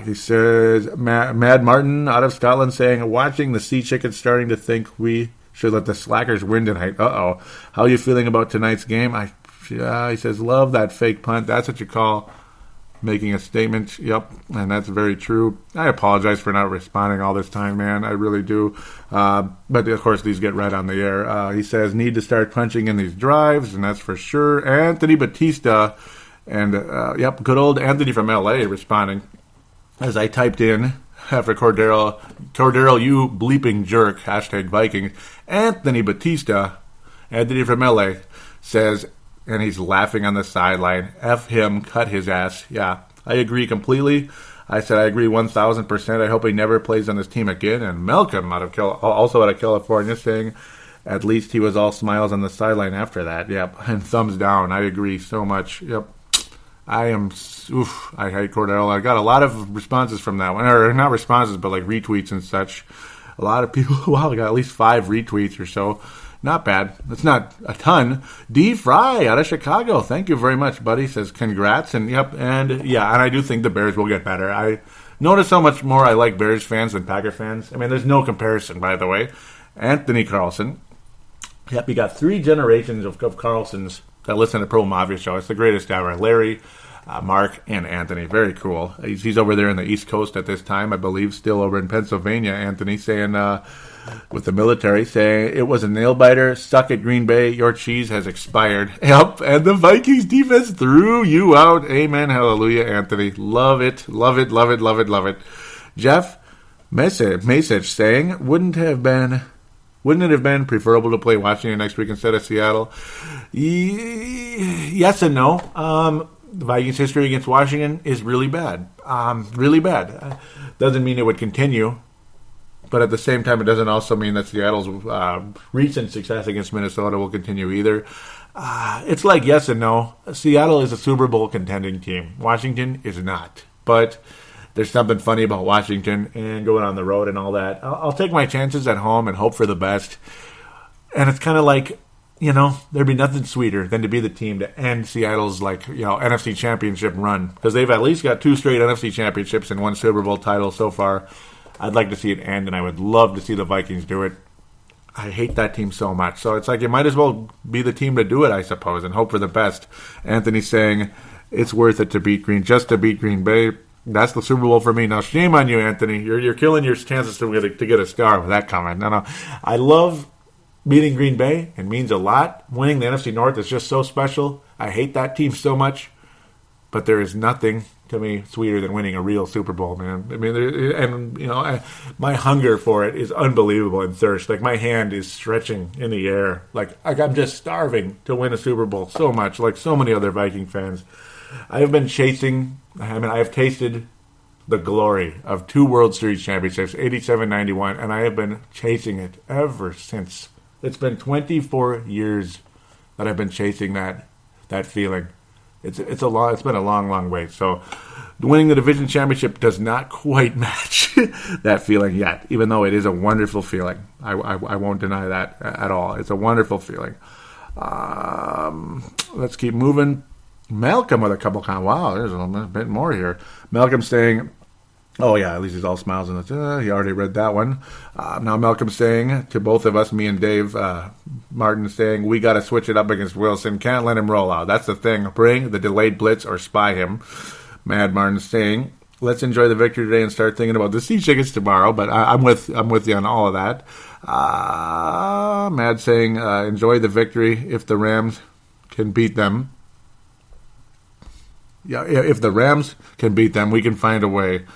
He says, Mad Martin out of Scotland saying, watching the Sea Chickens starting to think we should let the Slackers win tonight. Uh-oh. How are you feeling about tonight's game? He says, love that fake punt. That's what you call making a statement. Yep, and that's very true. I apologize for not responding all this time, man. I really do. But, of course, these get read on the air. He says, need to start punching in these drives, and that's for sure. Anthony Batista, and, good old Anthony from L.A. responding. As I typed in, after Cordero, you bleeping jerk, #Vikings, Anthony Batista, Anthony from L.A., says, and he's laughing on the sideline. F him, cut his ass. Yeah, I agree completely. I said I agree 1,000%. I hope he never plays on this team again. And Malcolm, also out of California, saying at least he was all smiles on the sideline after that. Yep, and thumbs down. I agree so much. Yep. I hate Cordell. I got a lot of responses from that one. Or not responses, but like retweets and such. A lot of people, I got at least 5 retweets or so. Not bad. It's not a ton. D. Fry out of Chicago. Thank you very much, buddy. Says congrats. And and I do think the Bears will get better. I notice how much more I like Bears fans than Packer fans. I mean, there's no comparison, by the way. Anthony Carlson. Yep, you got 3 generations of Carlsons that listen to Pro Mafia Show. It's the greatest ever. Larry, Mark, and Anthony. Very cool. He's over there in the East Coast at this time, I believe, still over in Pennsylvania. Anthony saying, with the military, saying it was a nail biter. Suck it, Green Bay. Your cheese has expired. Yep, and the Vikings defense threw you out. Amen. Hallelujah, Anthony. Love it. Love it. Love it. Love it. Love it. Jeff Message saying, wouldn't it have been preferable to play Washington next week instead of Seattle? Yes and no. The Vikings' history against Washington is really bad. Really bad. Doesn't mean it would continue. But at the same time, it doesn't also mean that Seattle's recent success against Minnesota will continue either. It's like yes and no. Seattle is a Super Bowl contending team. Washington is not. But there's something funny about Washington and going on the road and all that. I'll take my chances at home and hope for the best. And it's kind of like, there'd be nothing sweeter than to be the team to end Seattle's NFC Championship run. Because they've at least got 2 straight NFC Championships and 1 Super Bowl title so far. I'd like to see it end, and I would love to see the Vikings do it. I hate that team so much. So it's like you might as well be the team to do it, I suppose, and hope for the best. Anthony's saying it's worth it to beat Green Bay. That's the Super Bowl for me. Now, shame on you, Anthony. You're killing your chances to get a star with that comment. No. I love beating Green Bay. It means a lot. Winning the NFC North is just so special. I hate that team so much. But there is nothing to me sweeter than winning a real Super Bowl, man. I mean, my hunger for it is unbelievable and thirst. Like, my hand is stretching in the air. Like I'm just starving to win a Super Bowl so much, like so many other Viking fans. I have tasted the glory of 2 World Series championships, 87-91, and I have been chasing it ever since. It's been 24 years that I've been chasing that feeling. It's been a long wait. So winning the division championship does not quite match that feeling yet, even though it is a wonderful feeling. I won't deny that at all. It's a wonderful feeling. Let's keep moving. Malcolm with a couple wow, there's a bit more here. Malcolm saying, oh yeah, at least he's all smiles and he already read that one. Now Malcolm saying to both of us, me and Dave, Martin saying, we got to switch it up against Wilson. Can't let him roll out. That's the thing. Bring the delayed blitz or spy him. Mad Martin saying, let's enjoy the victory today and start thinking about the Sea Chickens tomorrow. But I'm with you on all of that. Mad saying, enjoy the victory if the Rams can beat them. Yeah, if the Rams can beat them, we can find a way.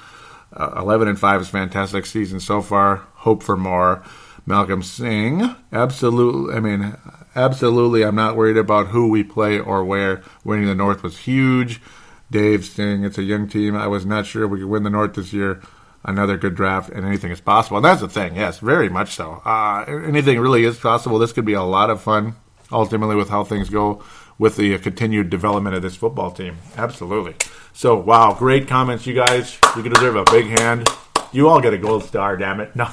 11-5 is a fantastic season so far. Hope for more. Malcolm Singh, absolutely. I'm not worried about who we play or where. Winning the North was huge. Dave saying it's a young team. I was not sure we could win the North this year. another good draft, and anything is possible. And that's the thing, yes, very much so. Anything really is possible. This could be a lot of fun, ultimately, with how things go with the continued development of this football team. Absolutely. So, wow, great comments, you guys. You deserve a big hand. You all get a gold star, damn it. No.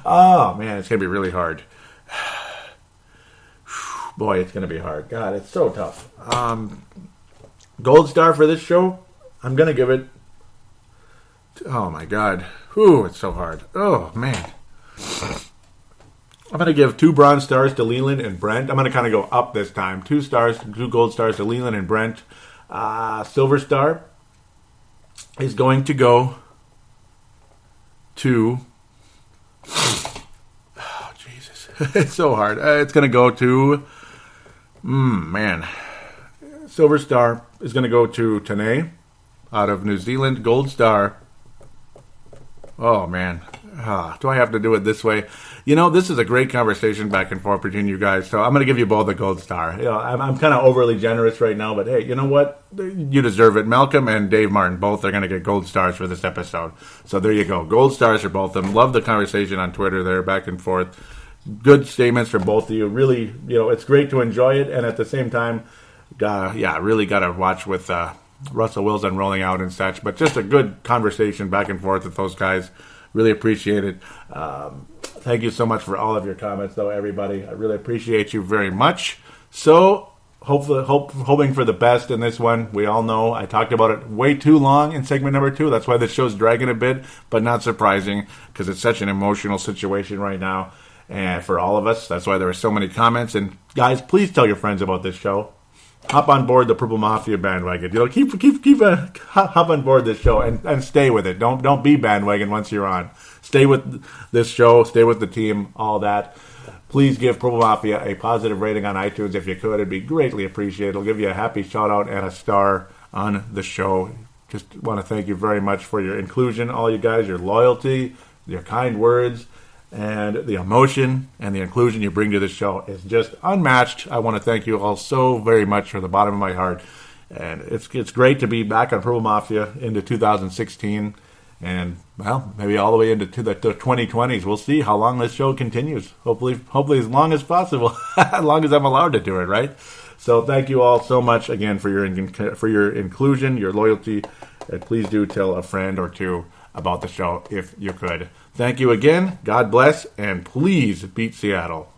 Oh, man, it's going to be really hard. Boy, it's going to be hard. God, it's so tough. Gold star for this show, I'm going to give it... Oh, my God. Whew, it's so hard. Oh, man. I'm going to give 2 bronze stars to Leland and Brent. I'm going to kind of go up this time. 2 gold stars to Leland and Brent. Silver star is going to go to... Oh, Jesus. It's so hard. It's going to go to... man. Silver star is going to go to Tane out of New Zealand. Gold star... Oh, man. Do I have to do it this way? You know, this is a great conversation back and forth between you guys, so I'm going to give you both a gold star. You know, I'm kind of overly generous right now, but hey, you know what? You deserve it. Malcolm and Dave Martin both are going to get gold stars for this episode. So there you go. Gold stars for both of them. Love the conversation on Twitter there, back and forth. Good statements from both of you. Really, you know, it's great to enjoy it, and at the same time, really got to watch with... Russell Wilson rolling out and such, but just a good conversation back and forth with those guys. Really appreciate it. Thank you so much for all of your comments, though, everybody. I really appreciate you very much. So, hoping for the best in this one. We all know I talked about it way too long in segment number 2. That's why this show's dragging a bit, but not surprising because it's such an emotional situation right now, and for all of us. That's why there are so many comments. And guys, please tell your friends about this show. Hop on board the Purple Mafia bandwagon. You know, hop on board this show and stay with it. Don't be bandwagon once you're on. Stay with this show. Stay with the team. All that. Please give Purple Mafia a positive rating on iTunes if you could. It'd be greatly appreciated. It'll give you a happy shout out and a star on the show. Just want to thank you very much for your inclusion, all you guys, your loyalty, your kind words. And the emotion and the inclusion you bring to the show is just unmatched. I want to thank you all so very much from the bottom of my heart. And it's great to be back on Purple Mafia into 2016. And, well, maybe all the way into the 2020s. We'll see how long this show continues. Hopefully as long as possible. As long as I'm allowed to do it, right? So thank you all so much, again, for your inclusion, your loyalty. And please do tell a friend or two about the show if you could. Thank you again. God bless, and please beat Seattle.